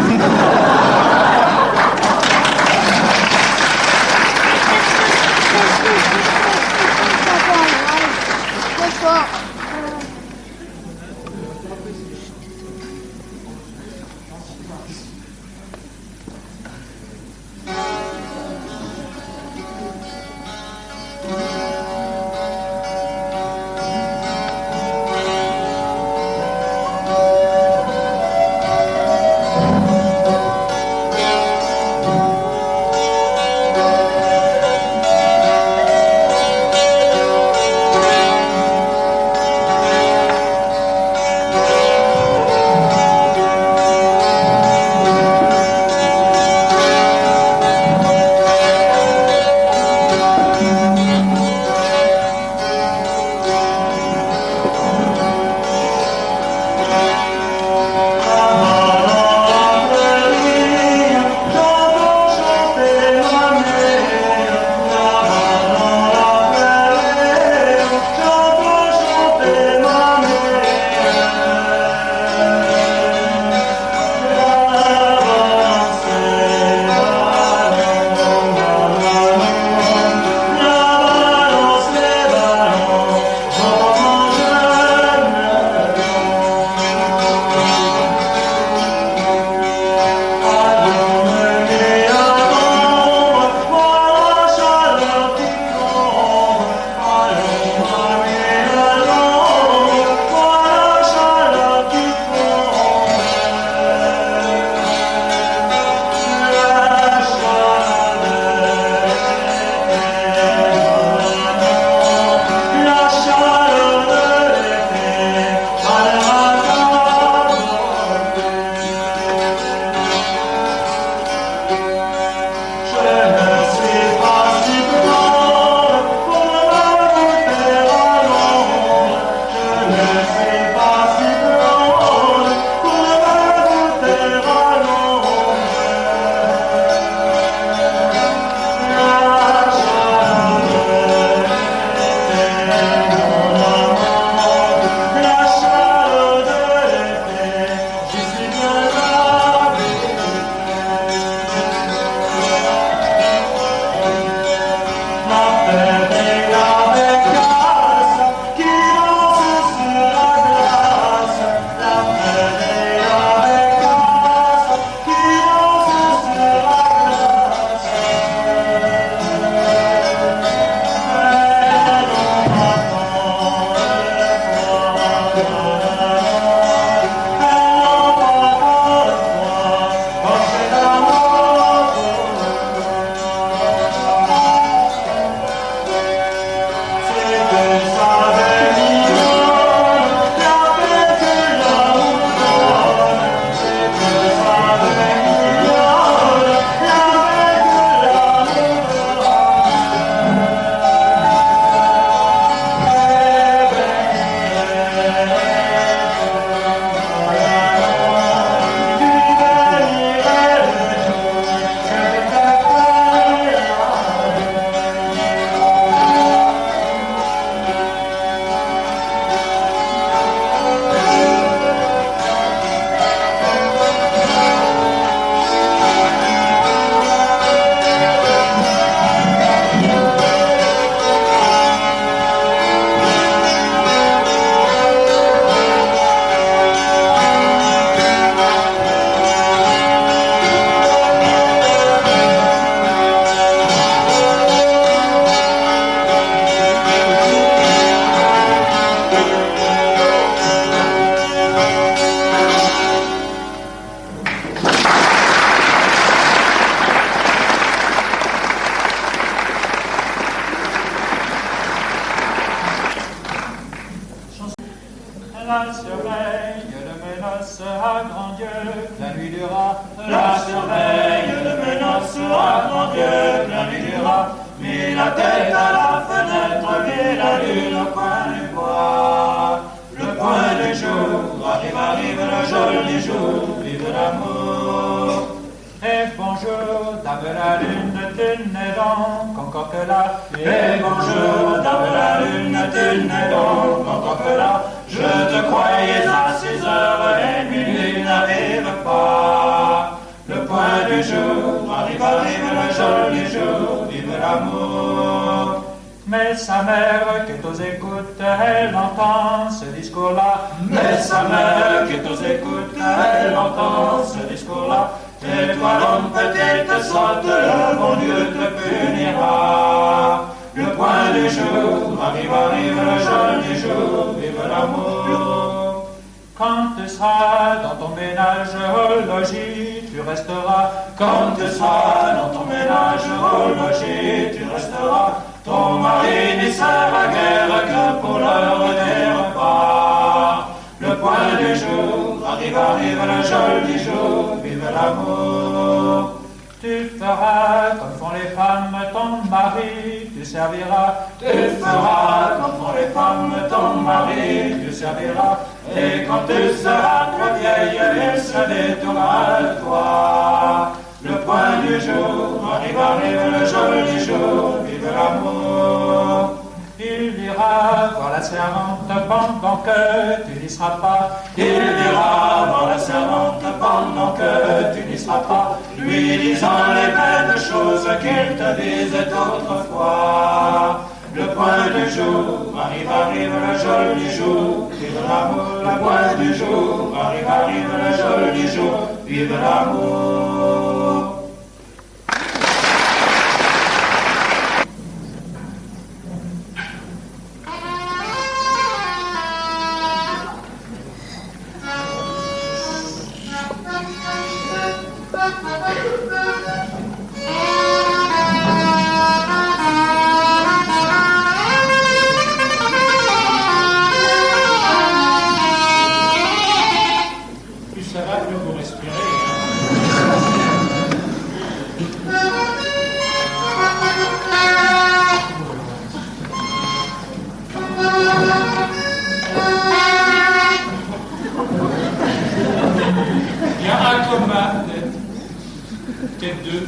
La surveille, le menace à grand Dieu. La nuit durera. La surveille, le menace à grand Dieu. La nuit durera. Mis la tête à la fenêtre, vit la lune au coin du bois. Le point du jour, arrive le joli jour, vive l'amour. Et bon bonjour, dame la lune, tu n'es donc encore que là. Et bonjour, dame la lune, tu n'es donc encore que là. Je te croyais à 6h et minuit n'arrive pas. Le point du jour, arrive, arrive le joli jour, vive l'amour. Mais sa mère qui est aux écoutes, elle entend ce discours-là. Mais sa mère qui est aux écoutes, elle entend ce discours-là. Tais-toi l'homme, petite sotte, le bon Dieu te punira. Le point du jour, arrive, arrive le joli jour, vive l'amour. Quand tu seras dans ton ménage au logis, tu resteras. Quand tu seras dans ton ménage au logis, tu resteras. Ton mari n'y sert à guère que pour l'heure des repas. Le point du jour, arrive, arrive le joli jour, vive l'amour. Tu feras comme font les femmes, ton mari, tu serviras. Tu feras comme font les femmes, ton mari, tu serviras. Et quand tu seras trop vieille, il se détournera de toi. Le point du jour, arrive, arrive le joli jour, vive l'amour. Il ira voir la servante pendant que tu n'y seras pas. Il ira voir la servante pendant que tu n'y seras pas, lui disant les belles choses qu'il te disait autrefois. Le point du jour, arrive, arrive le joli jour, vive l'amour. Le point du jour, arrive, arrive le joli jour, vive l'amour. Plus ça va, plus vous respirez. Il y a un coma, peut-être deux.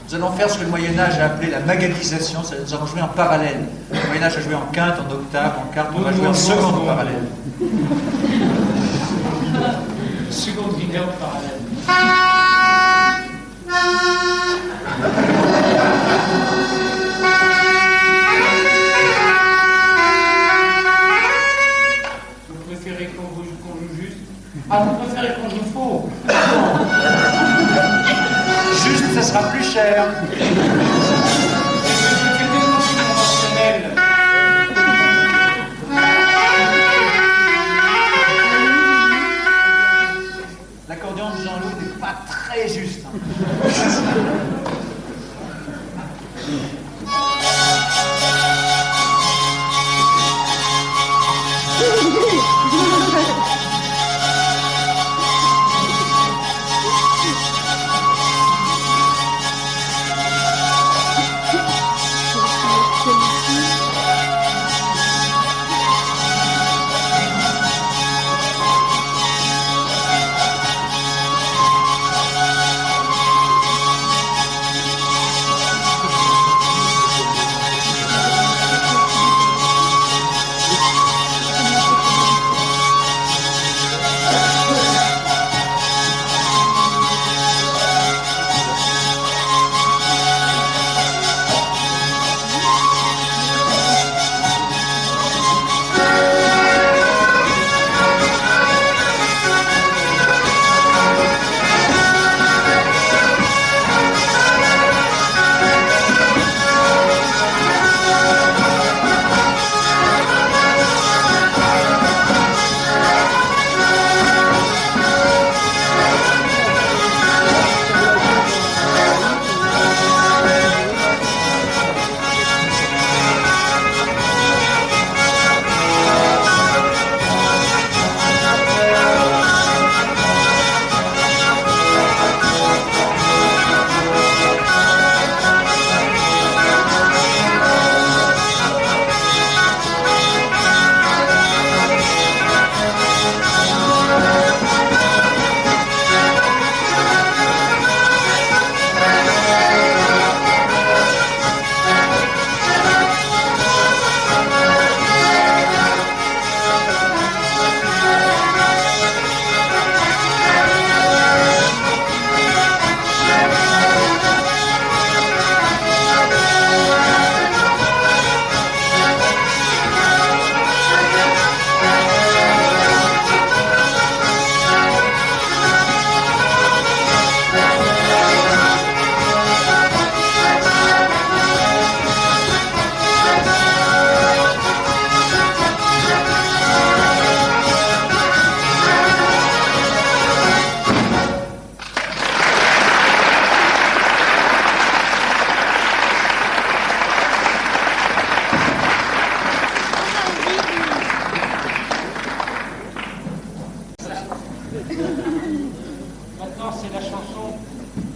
Nous allons faire ce que le Moyen-Âge a appelé la magallisation, c'est-à-dire nous allons jouer en parallèle. Le Moyen-Âge a joué en quinte, en octave, en quarte, on va jouer en seconde en parallèle. Seconde vigueur parallèle. Vous préférez qu'on joue juste? Ah, vous préférez qu'on joue faux? Juste, ça sera plus cher. C'est tellement plus conventionnel. L'accordéon de Jean-Loup n'est pas très juste.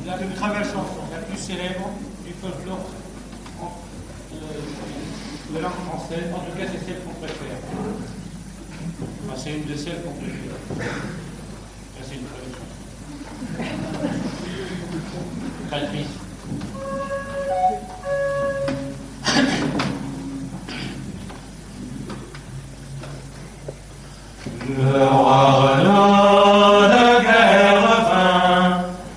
la très belle chanson, la plus célèbre du folklore de langue française. En tout cas, c'est celle qu'on préfère. Enfin, c'est une de celles qu'on préfère. C'est une très belle chanson. Très triste. Le roi Renaud de guerre vint,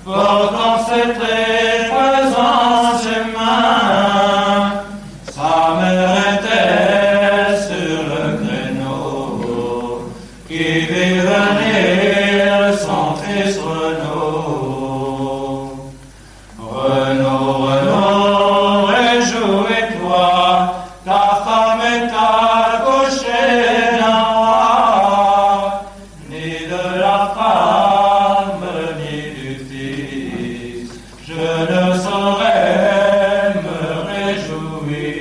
portant ses trèfles en ses mains. Sa mère était sur le créneau, qui vit venir son fils Renaud. Renaud, Renaud, réjouis-toi, ta femme est accouchée d'un roi. Ni de la femme, ni du fils, je ne saurais me réjouir.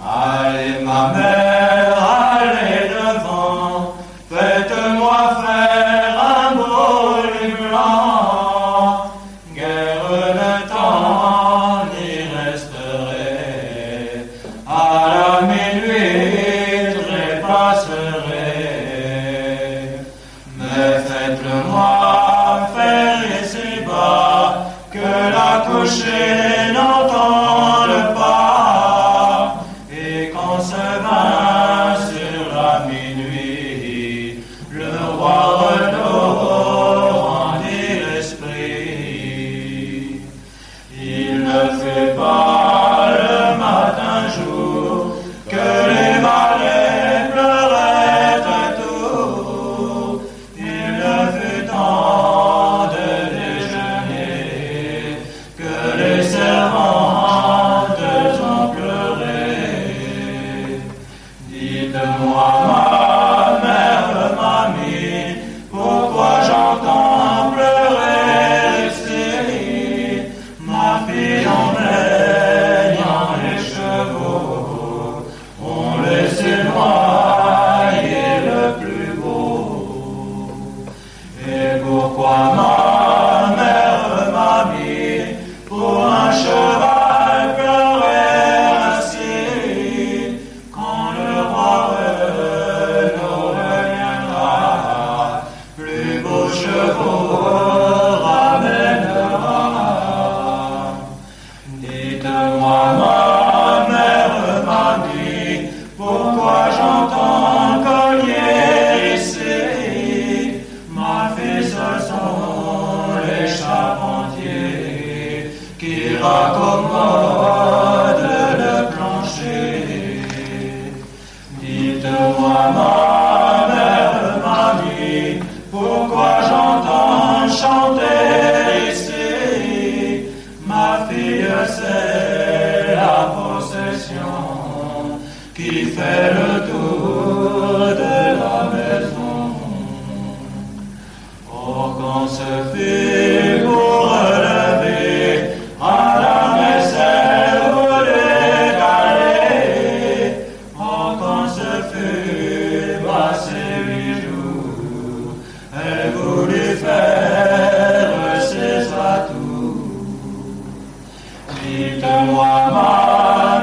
Allez, ma mère, allez devant, faites-moi faire un beau lit blanc. Guère de temps n'y resterait, à la minuit trépasserai. Mais faites-le-moi faire ici-bas, que la couchée n'entende pas. Et quand se vint sur la minuit, le roi Renaud rendit l'esprit. Il ne fut pas le matin jour que les valets pleuraient à tour. Il ne fut temps de déjeuner que les servantes ont pleuré. Dites-moi, ma mère, mamie, pourquoi j'entends pleurer ici? Ma fille en baignant les chevaux ont laissé noyer le plus beau. Et pourquoi ma mère, mamie, pour un cheval pleurer ainsi? Quand le roi Renaud reviendra, plus beaux chevaux ramènera. Dites-moi, ma mère, mamie, pourquoi j'entends cogner ici? Ma fille, ce sont les charpentiers qui raccommodent le plancher. Dites-moi, ma mère, mamie, pourquoi j'entends chanter ici? Ma fille, c'est la possession qui fait le tour de la maison. Oh, quand ce fut pour relever à la messe, elle voulait aller. Oh, quand ce fut passé 8 jours, elle voulut faire ses atouts. Dites-moi, ma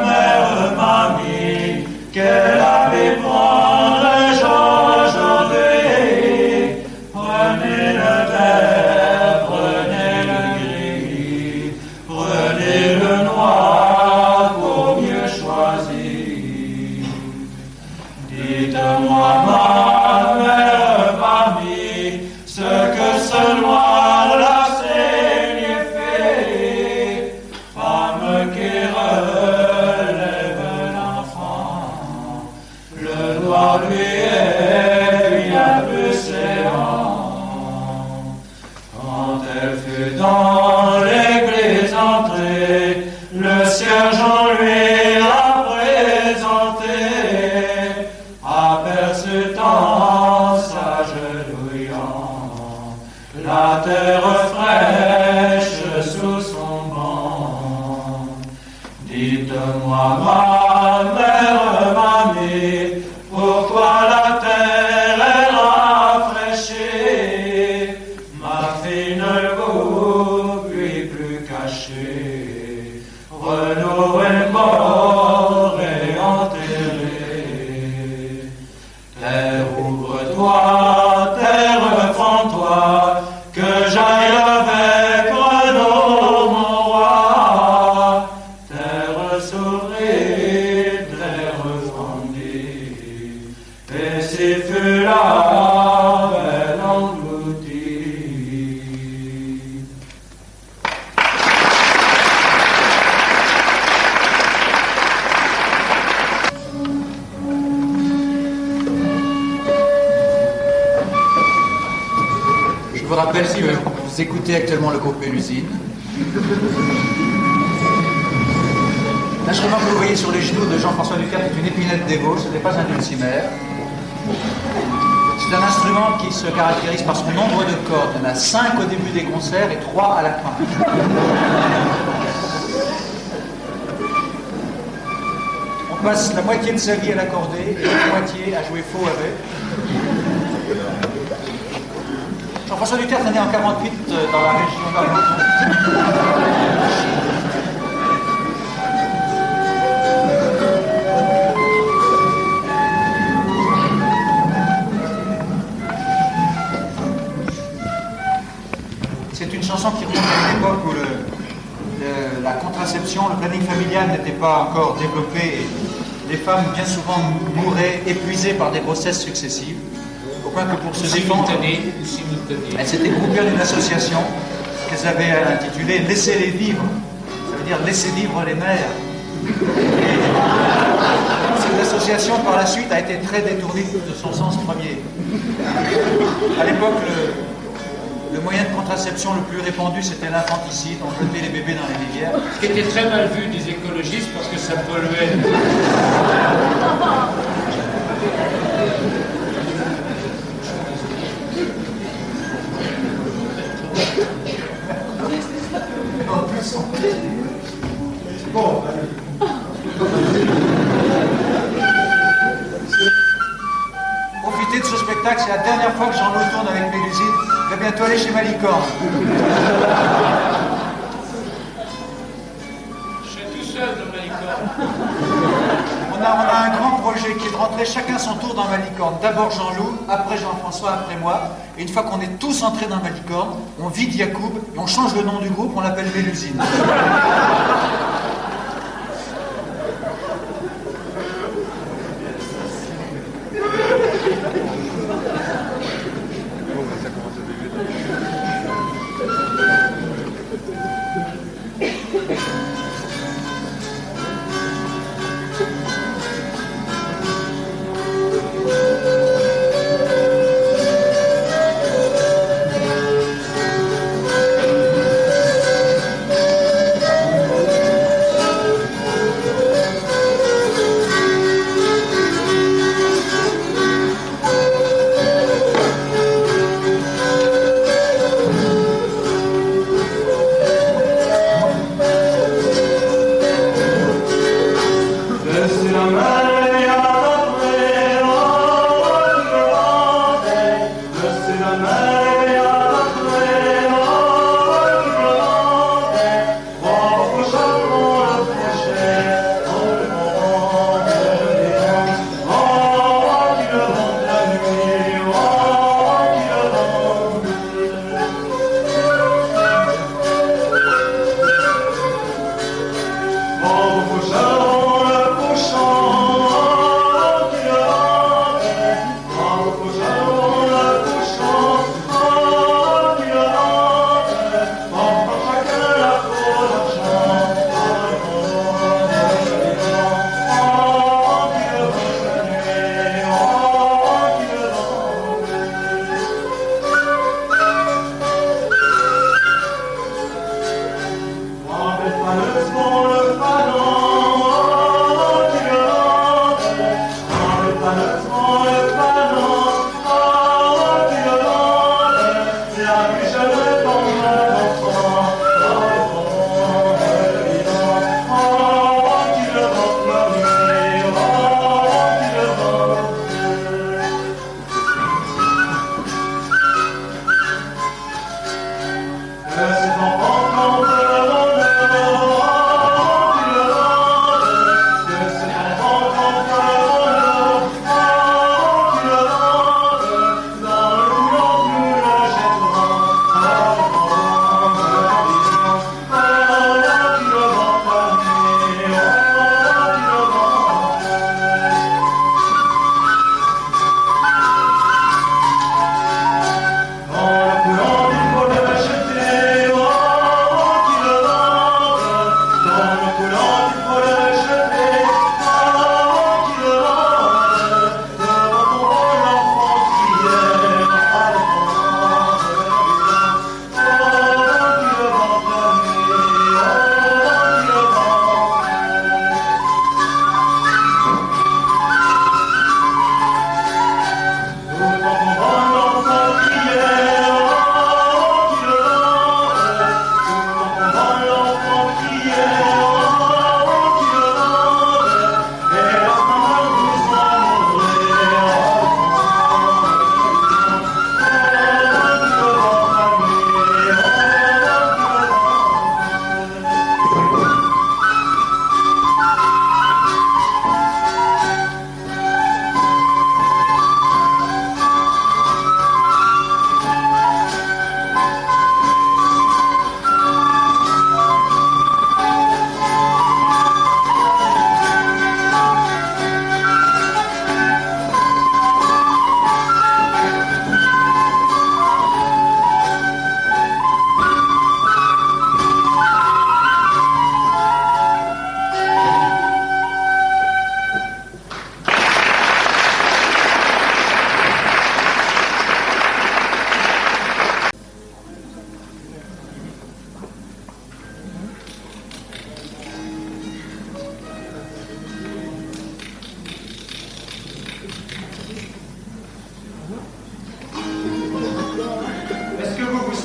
mère, mamie, quel habit prendrais-je aujourd'hui? Prenez le vert, prenez le gris, prenez le noir pour mieux choisir. Dites-moi, ma mère, mamie, ce que ce noir-là signifie. Femme qui relève l'enfant, le noir lui est bien plus séant. Quand elle fut dans l'église entrée, le sergent lui a présenté, aperçut-en s'agenouillant la terre fraîche sous son banc. Dites-moi, ma mère, mamie, pourquoi la terre est rafraîchie? Ma fille il ne vous puis plus cacher. Renaud est mort et enterré. Terre, ouvre-toi, terre, fends-toi, que j'aille avec Renaud, mon roi. Terre sourit, terre fendue, et si fut la belle engloutie. Je vous rappelle que vous écoutez actuellement le groupe Mélusine. L'instrument que vous voyez sur les genoux de Jean-François Ducart est une épinette d'Evo, ce n'est pas un dulcimer. C'est un instrument qui se caractérise par son nombre de cordes. Il y en a 5 au début des concerts et 3 à la fin. On passe la moitié de sa vie à l'accorder et la moitié à jouer faux avec. Jean-François Ducart est né en 48 dans la région d'Argenton. C'est une chanson qui remonte à une époque où la contraception, le planning familial n'était pas encore développé et les femmes bien souvent mouraient épuisées par des grossesses successives. Au point que pour se défendre, elles s'étaient groupées en une association qu'elles avaient intitulée « Laissez-les vivre ». Ça veut dire « Laissez vivre les mères ». Cette association, par la suite, a été très détournée de son sens premier. À l'époque, le moyen de contraception le plus répandu, c'était l'infanticide. On jetait les bébés dans les rivières. Ce qui était très mal vu des écologistes parce que ça polluait. Bon, Profitez de ce spectacle, c'est la dernière fois que Jean-Loup tourne avec Mélusine. Il va bientôt aller chez Malicorne. Je suis tout seul dans Malicorne. On a un grand projet qui est de rentrer chacun son tour dans Malicorne. D'abord Jean-Loup, après Jean-François, après moi. Et une fois qu'on est tous entrés dans Malicorne, on vide Yacoub et on change le nom du groupe, on l'appelle Mélusine.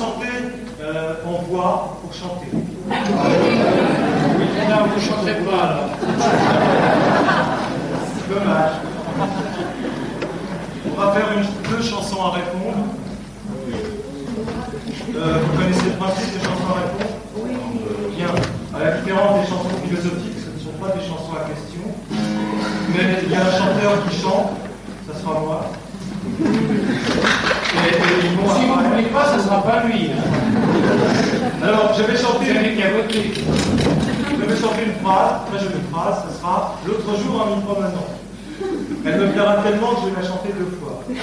sentez en voix pour chanter. Non, vous ne chanterez pas là. Dommage. On va faire deux chansons à répondre. Vous connaissez le principe des chansons à répondre? Bien. À la différence des chansons philosophiques, ce ne sont pas des chansons à question. Mais il y a un chanteur qui chante, ça sera moi. Et ils vont Si vous ne voulez pas, ça ne sera pas lui. Hein. Alors, je vais chanter C'est lui qui a voté. une phrase, très jolie phrase, ce sera l'autre jour en m'y promenant. Elle me plaira tellement que je vais la chanter deux fois. Et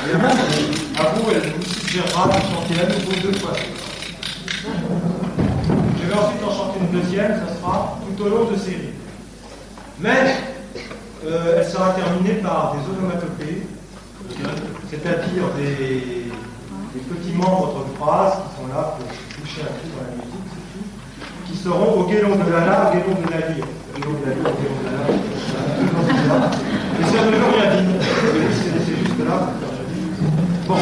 à vous, elle vous suggérera de chanter à nouveau deux fois. Je vais ensuite en chanter une deuxième, ça sera tout au long de série. Mais elle sera terminée par des onomatopées, c'est-à-dire des petits membres de phrases qui sont là pour toucher un coup dans la musique, c'est tout, qui seront au guélon de la la, au guélon de la li. Au guélon de la li, au guélon de la la, et ça ne veut rien dire. C'est juste là. Bon.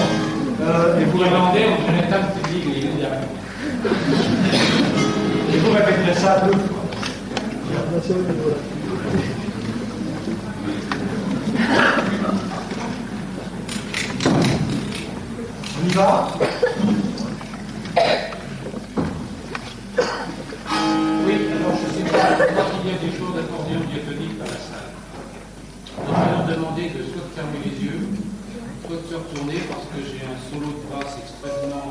Et vous Irlandais, on dirait la table technique, il est derrière. Et vous répéterez ça deux fois. On y va? Oui, alors je sais pas, je crois qu'il y a des choses d'accordéon diatonique dans la salle. On va leur demander de soit de fermer les yeux, soit de se retourner parce que j'ai un solo de basse extrêmement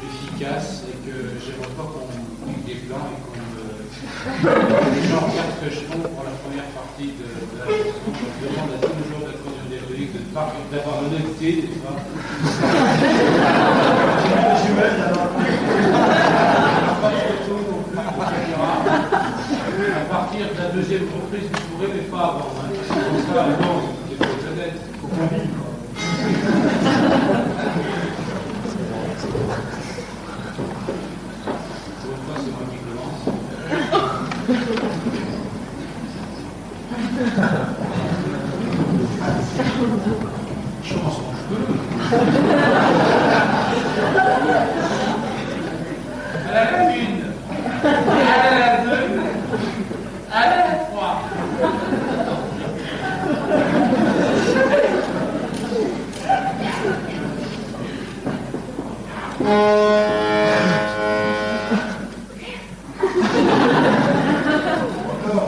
efficace et que j'aimerais pas qu'on pique des plans et qu'on les gens regardent ce que je fais pour la première partie de la chanson. Je demande à tous les jours d'accordéon diatonique d'avoir l'honnêteté, n'est-ce pas? À partir de la deuxième reprise, vous pourrez, mais pas avant. Hein. Comme ça, non, c'est pas honnête. Faut qu'on vive. Pour une fois, c'est moi qui commence. Je commence quand je peux. À la une. À la deux. À la trois.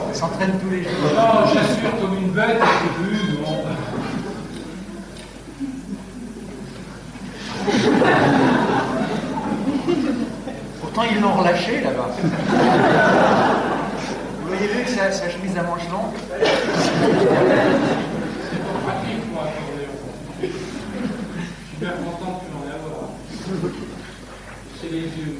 On s'entraîne tous les jours. Non, j'assure comme une bête, c'est plus, bon. Pourtant, ils l'ont relâché là-bas. Vous voyez lui avec sa chemise à manches longues? C'est pas pratique pour l'accordéon. Je suis bien content que tu m'en aies avoir. C'est les yeux.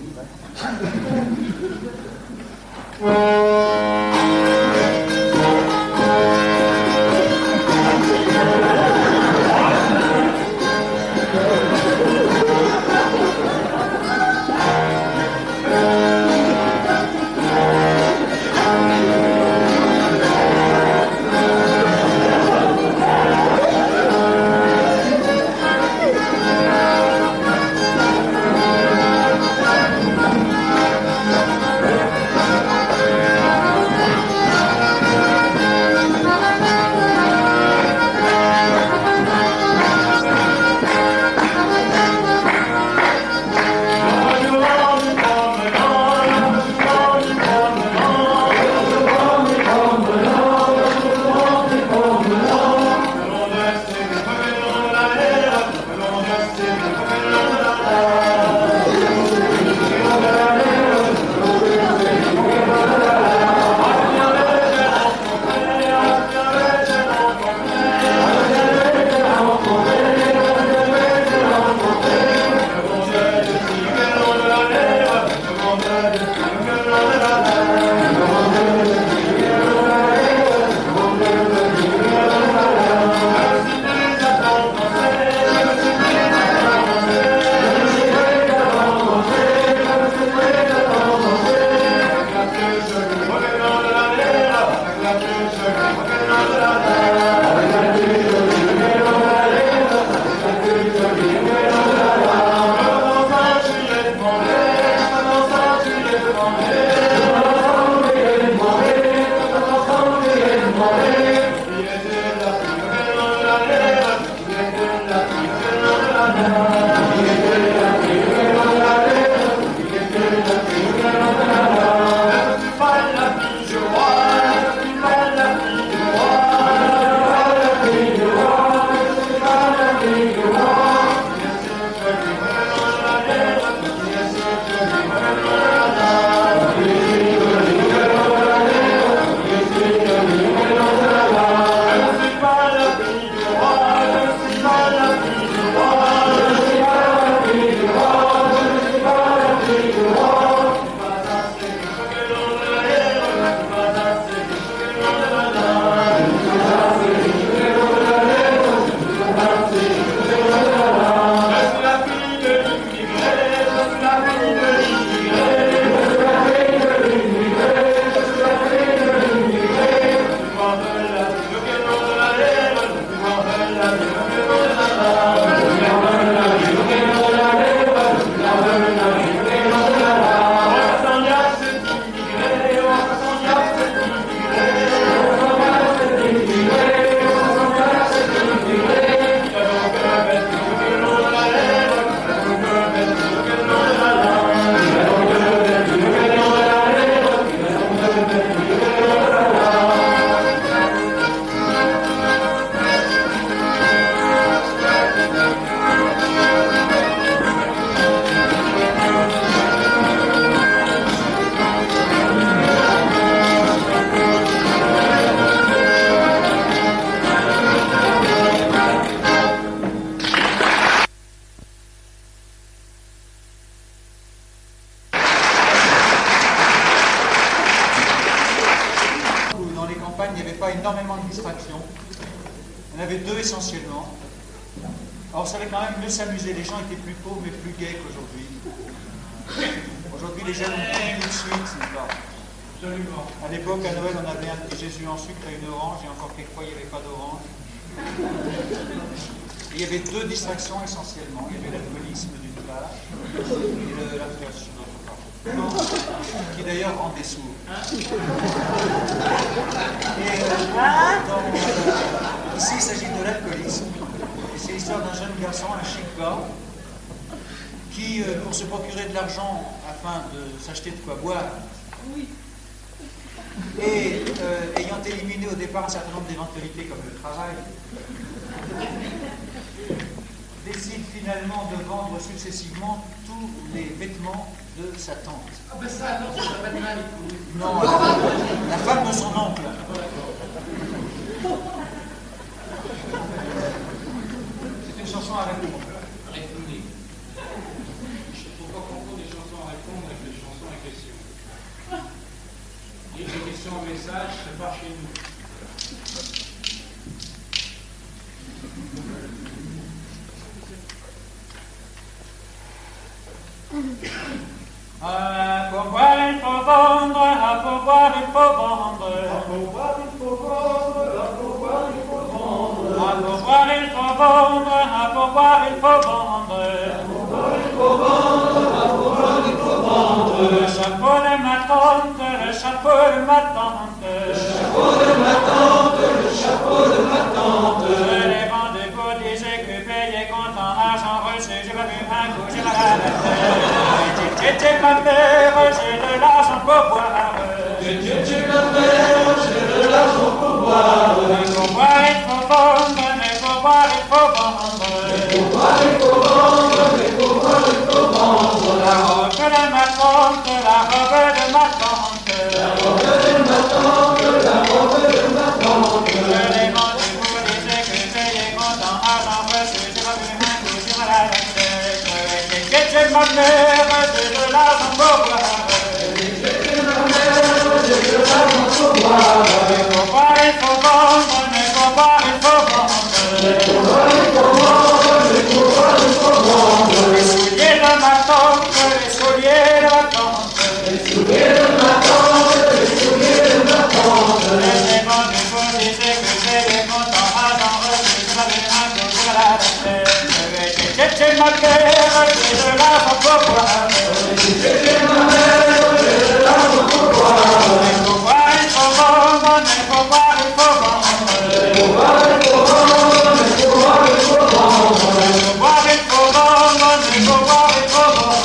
pas énormément de distractions. Il y en avait deux essentiellement. Alors, on savait quand même mieux s'amuser. Les gens étaient plus pauvres mais plus gais qu'aujourd'hui. Aujourd'hui, les jeunes ont pris tout de suite, n'est-ce pas? Absolument. À l'époque, à Noël, on avait un petit Jésus en sucre et une orange, et encore quelquefois, il n'y avait pas d'orange. Et il y avait deux distractions essentiellement. Il y avait l'alcoolisme d'une part, et la cloche d'autre part. Qui d'ailleurs rendait sourd. Ici, il s'agit de l'alcoolisme. Et c'est l'histoire d'un jeune garçon, un chic gars, qui, pour se procurer de l'argent afin de s'acheter de quoi boire, et ayant éliminé au départ un certain nombre d'éventualités comme le travail, décide finalement de vendre successivement tous les vêtements de sa tante. Ah ben ça, non, ça va pas de mal. Non, la femme de son oncle. C'est une chanson à répondre. Répondez. Il ne faut pas confondre les chansons à répondre avec les chansons à questions. Et les questions en message, c'est pas chez nous. Pour boire il faut vendre, pour boire il faut vendre. Pour boire, il faut vendre, pour boire, il faut vendre. Pour boire il faut vendre, pour boire il faut vendre. Pour boire, il faut vendre, pour boire, il faut vendre. Le chapeau de ma tante, le chapeau de ma tante. Le chapeau de ma tante, le chapeau de ma tante. Je les vends de beaux des écus payés comptant argent reçu. J'ai pas vu un coup, j'ai mal à la tête. J'ai ma mère, j'ai de l'argent pour boire. J'ai ma mère, j'ai de l'argent pour boire. Pour boire il faut vendre, mais pour boire il faut vendre. Pour boire, il faut vendre, mais pour boire, il faut vendre. La robe de ma tante, la robe de ma tante. La robe de ma tante, la robe de ma tante. Je les vends de beaux des écus payés comptant argent reçu. J'ai pas vu un coup, j'ai mal à la tête. J'ai ma mère, j'ai de l'argent pour boire. J'ai ma mère, j'ai de l'argent pour boire. Pour boire il faut vendre, mais pour boire il faut vendre. Pour boire, il faut vendre, mais pour boire, il faut vendre. Les souliers de ma tante, les souliers de ma tante. Les souliers de ma tante, les souliers de ma tante. Les vents de beaux des écus payés comptant argent reçu. J'ai pas vu un coup, j'ai mal à la tête. J'ai ma mère, j'ai de l'argent pour boire. J'ai ma mère, j'ai de l'argent pour boire. Pour boire il faut vendre, mais pour boire il faut vendre. Pour boire, il faut vendre, mais pour boire, il faut vendre. Pour boire il faut vendre, mais pour boire il faut vendre.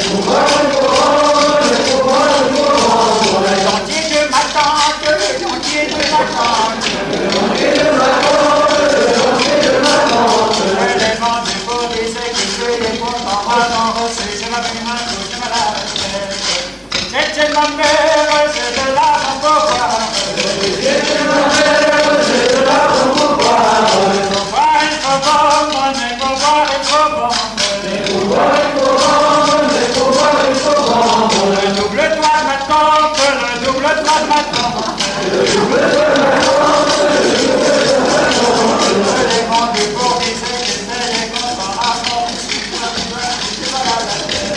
Pour boire, il faut vendre, mais pour boire, il faut vendre. Le dentier de ma tante, le dentier de ma tante. Le dentier de ma tante, le dentier de ma tante. Les vents de beaux des écus payés comptant argent reçu. J'ai pas vu un coup, j'ai mal à la tête. J'ai ma mère, j'ai de l'argent pour boire. J'ai ma mère, j'ai de l'argent pour boire. Pour boire il faut vendre, mais pour boire il faut vendre. Pour boire, il faut vendre, mais pour boire, il faut vendre. Le double toit de ma tante, le double toit de ma tante. Le double de ma tante, le double de ma tante. Les vents de beaux des écus payés comptant argent reçu. J'ai mal à la tête.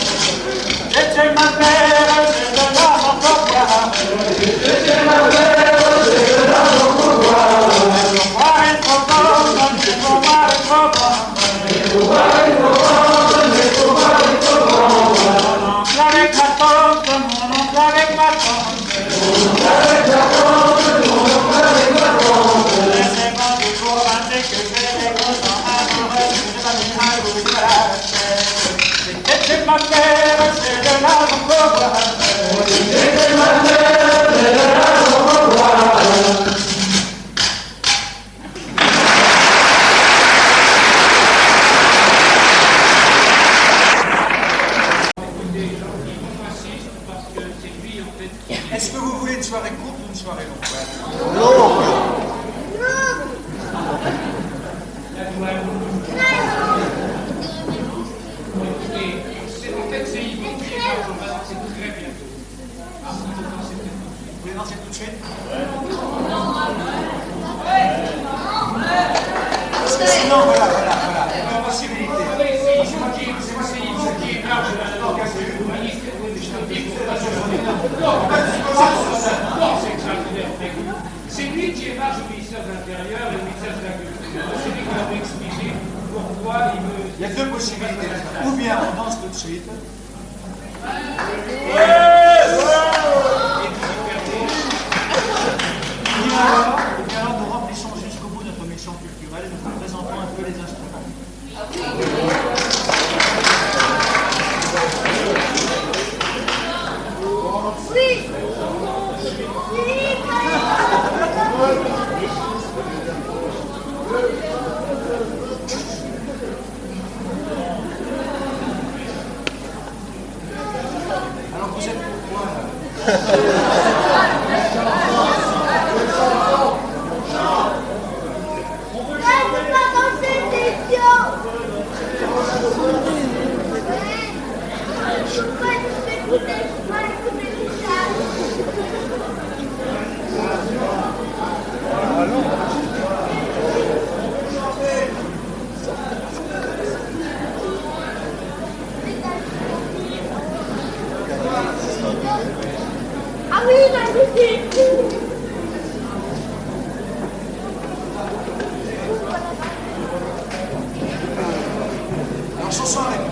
J'ai ma mère, j'ai de l'argent pour boire. J'ai ma mère, j'ai de l'argent pour boire. Pour boire il faut vendre, mais pour boire il faut vendre. Pour boire, il faut vendre, mais pour boire, il faut vendre. Mon oncle avec ma tante, mon oncle avec ma tante. Avec la tante, mon oncle avec ma tante. Les vents de beaux des écus payés comptant argent reçu. J'ai pas vu un coup, j'ai mal à la tête. J'ai ma mère, j'ai de l'argent pour boire. J'ai ma mère, j'ai de l'argent pour boire. Écoutez, on insiste parce que c'est lui en fait qui. Est-ce que vous voulez une soirée courte ou une soirée longue? Écoutez, en fait c'est Yvon qui est là, on va danser très bientôt. Ah, on va danser tout de suite. Vous voulez danser tout de suite? Sinon, voilà. Possibilité. C'est moi qui est large. C'est extraordinaire. C'est lui qui est marge au ministère de l'Intérieur et au ministère de l'Agriculture. C'est lui qui m'a expliqué pourquoi il veut. Il y a deux possibilités. Ou bien on danse tout de suite. Ou bien alors nous remplissons jusqu'au bout notre mission culturelle et nous vous présentons un peu les instruments. Alors vous êtes pourquoi Ah oui, la musique. Alors ce soir avec moi.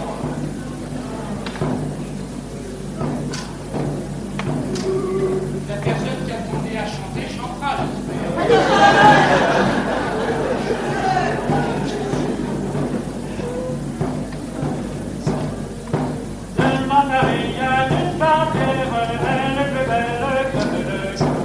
La personne qui a demandé à chanter chantera, j'espère. De Maria d'une bannière, elle est plus belle que le jour.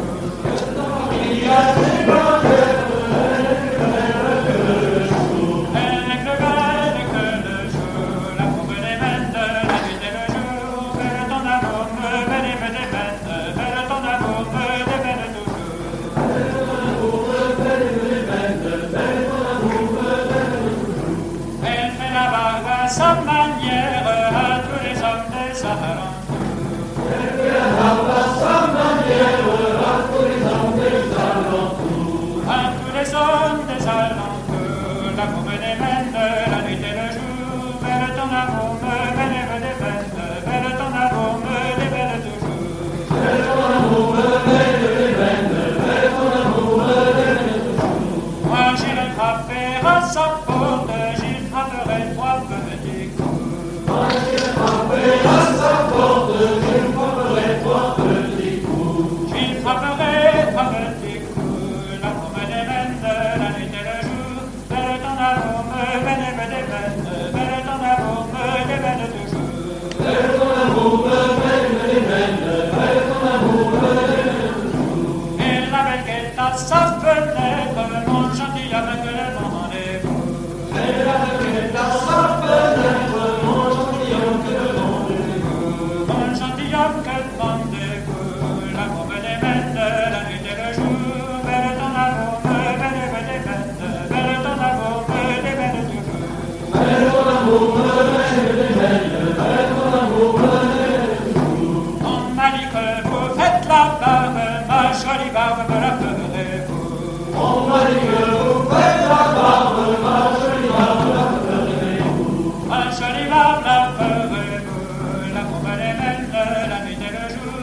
Elle est plus belle que le jour, la pompe des bêtes, la nuit et le jour. Belle ton amour, belle et belle des bêtes, belle ton amour, belle et belle toujours. Elle fait la barbe à sa manière à tous les hommes des alentours. À tous les hommes des alentours, la bombe des mènes, la nuit et le jour. Belle ton amour, belle et belle des bêtes, belle ton amour, belle et belle toujours. Moi j'irai frapper à sa porte, j'y frapperai trois petits coups. J'y frapperai trois petits coups, la pompe des mènes, la nuit et le jour. Belle ton amour, belle et belle des bêtes, belle ton amour, belle et belle toujours. Et la belle qui est à sa fenêtre, mon gentilhomme que le rendez-vous. Mon gentilhomme que le rendez-vous, la bombe des bêtes, la nuit et le jour. Belle ton amour, belle et belle des bêtes, belle ton amour, belle et belle toujours. On m'a dit que vous faites la barbe, ma jolie barbe, me la ferez-vous. Ma jolie barbe, la ferez-vous. La bombe des bêtes, la nuit et le jour.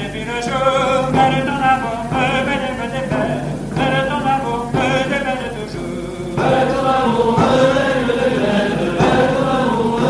depuis le jour, belle ton amour, belle des belles, belle ton amour, belle toujours. Belle ton amour, belle ton amour,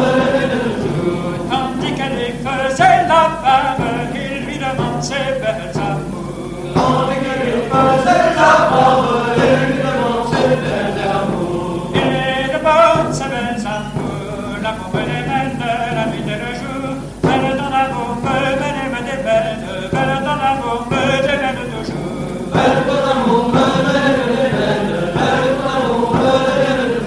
toujours. Tandis qu'elle lui faisait la femme, il lui demande ses belles amours. Tandis qu'elle lui faisait la femme, il lui demande ses belles amours. Il est de bonnes, ses belles amours, l'amour des belles, la nuit et le jour. Belle ton amour, belle des belles, belle ton amour, belle toujours. Belle ton amour, belle ton amour,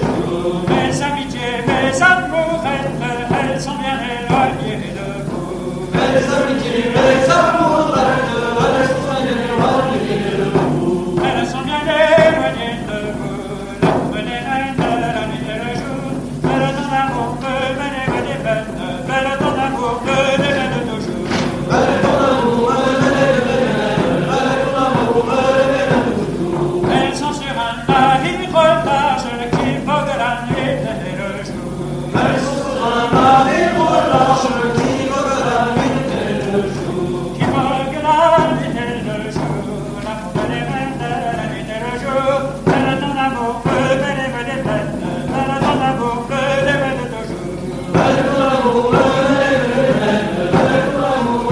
toujours. Mes amitiés, mes amourettes, elles sont bien éloignées de vous. Mes amitiés, mes amourettes, elles sont bien éloignées de vous. Elles sont bien éloignées de vous. L'amour des reines, la nuit et le jour. Belle ton amour, belle des belles, belle ton amour, belle toujours. Belle ton amour, belle ton amour, toujours. Elles sont sur un navire large qui vogue la nuit et le jour. Elles sont sur un navire large qui vogue la nuit et le jour. Qui vogue la nuit et le jour. L'amour des reines, la nuit et le jour. Belle ton amour, belle des belles, belle ton amour, belle toujours. Belle ton amour, belle ton amour,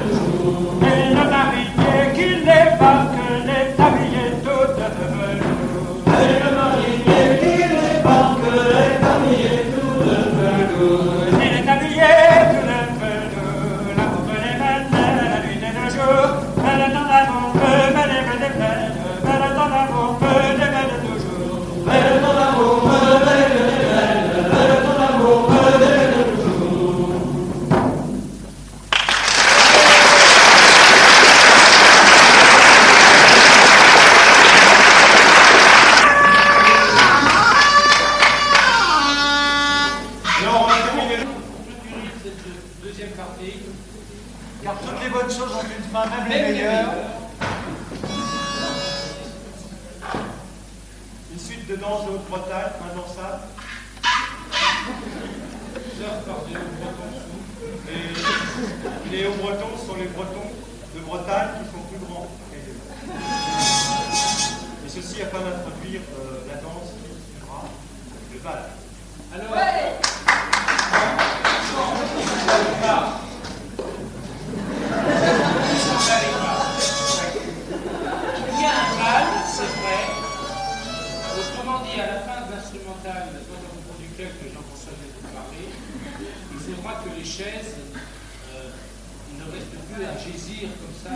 toujours. Et le marinier qui l'évoque, les tabliers tout de velours. Et le marinier qui débarque, les tabliers tout de velours. Et les tabliers tout de velours. L'amour des belles, la nuit et le jour. Belle ton amour, belle des belles, belle ton amour, belle toujours. Belle ton amour, belle ton amour, toujours. Alors, on va terminer. Cette deuxième partie. Car toutes les bonnes choses ont une fin, même les meilleures. Une suite de danse de Haute-Bretagne, maintenant ça. Sœur par des Hauts-Bretons sous. Et les Hauts-Bretons sont les Bretons de Bretagne qui sont plus grands. Et ceci afin d'introduire la danse qui sera le bal. Alors, il y a un bal, c'est vrai. Autrement dit, à la fin de l'instrumental, soit dans le cours duquel que Jean-François vient de parler, il faudra que les chaises ne restent plus à gésir comme ça.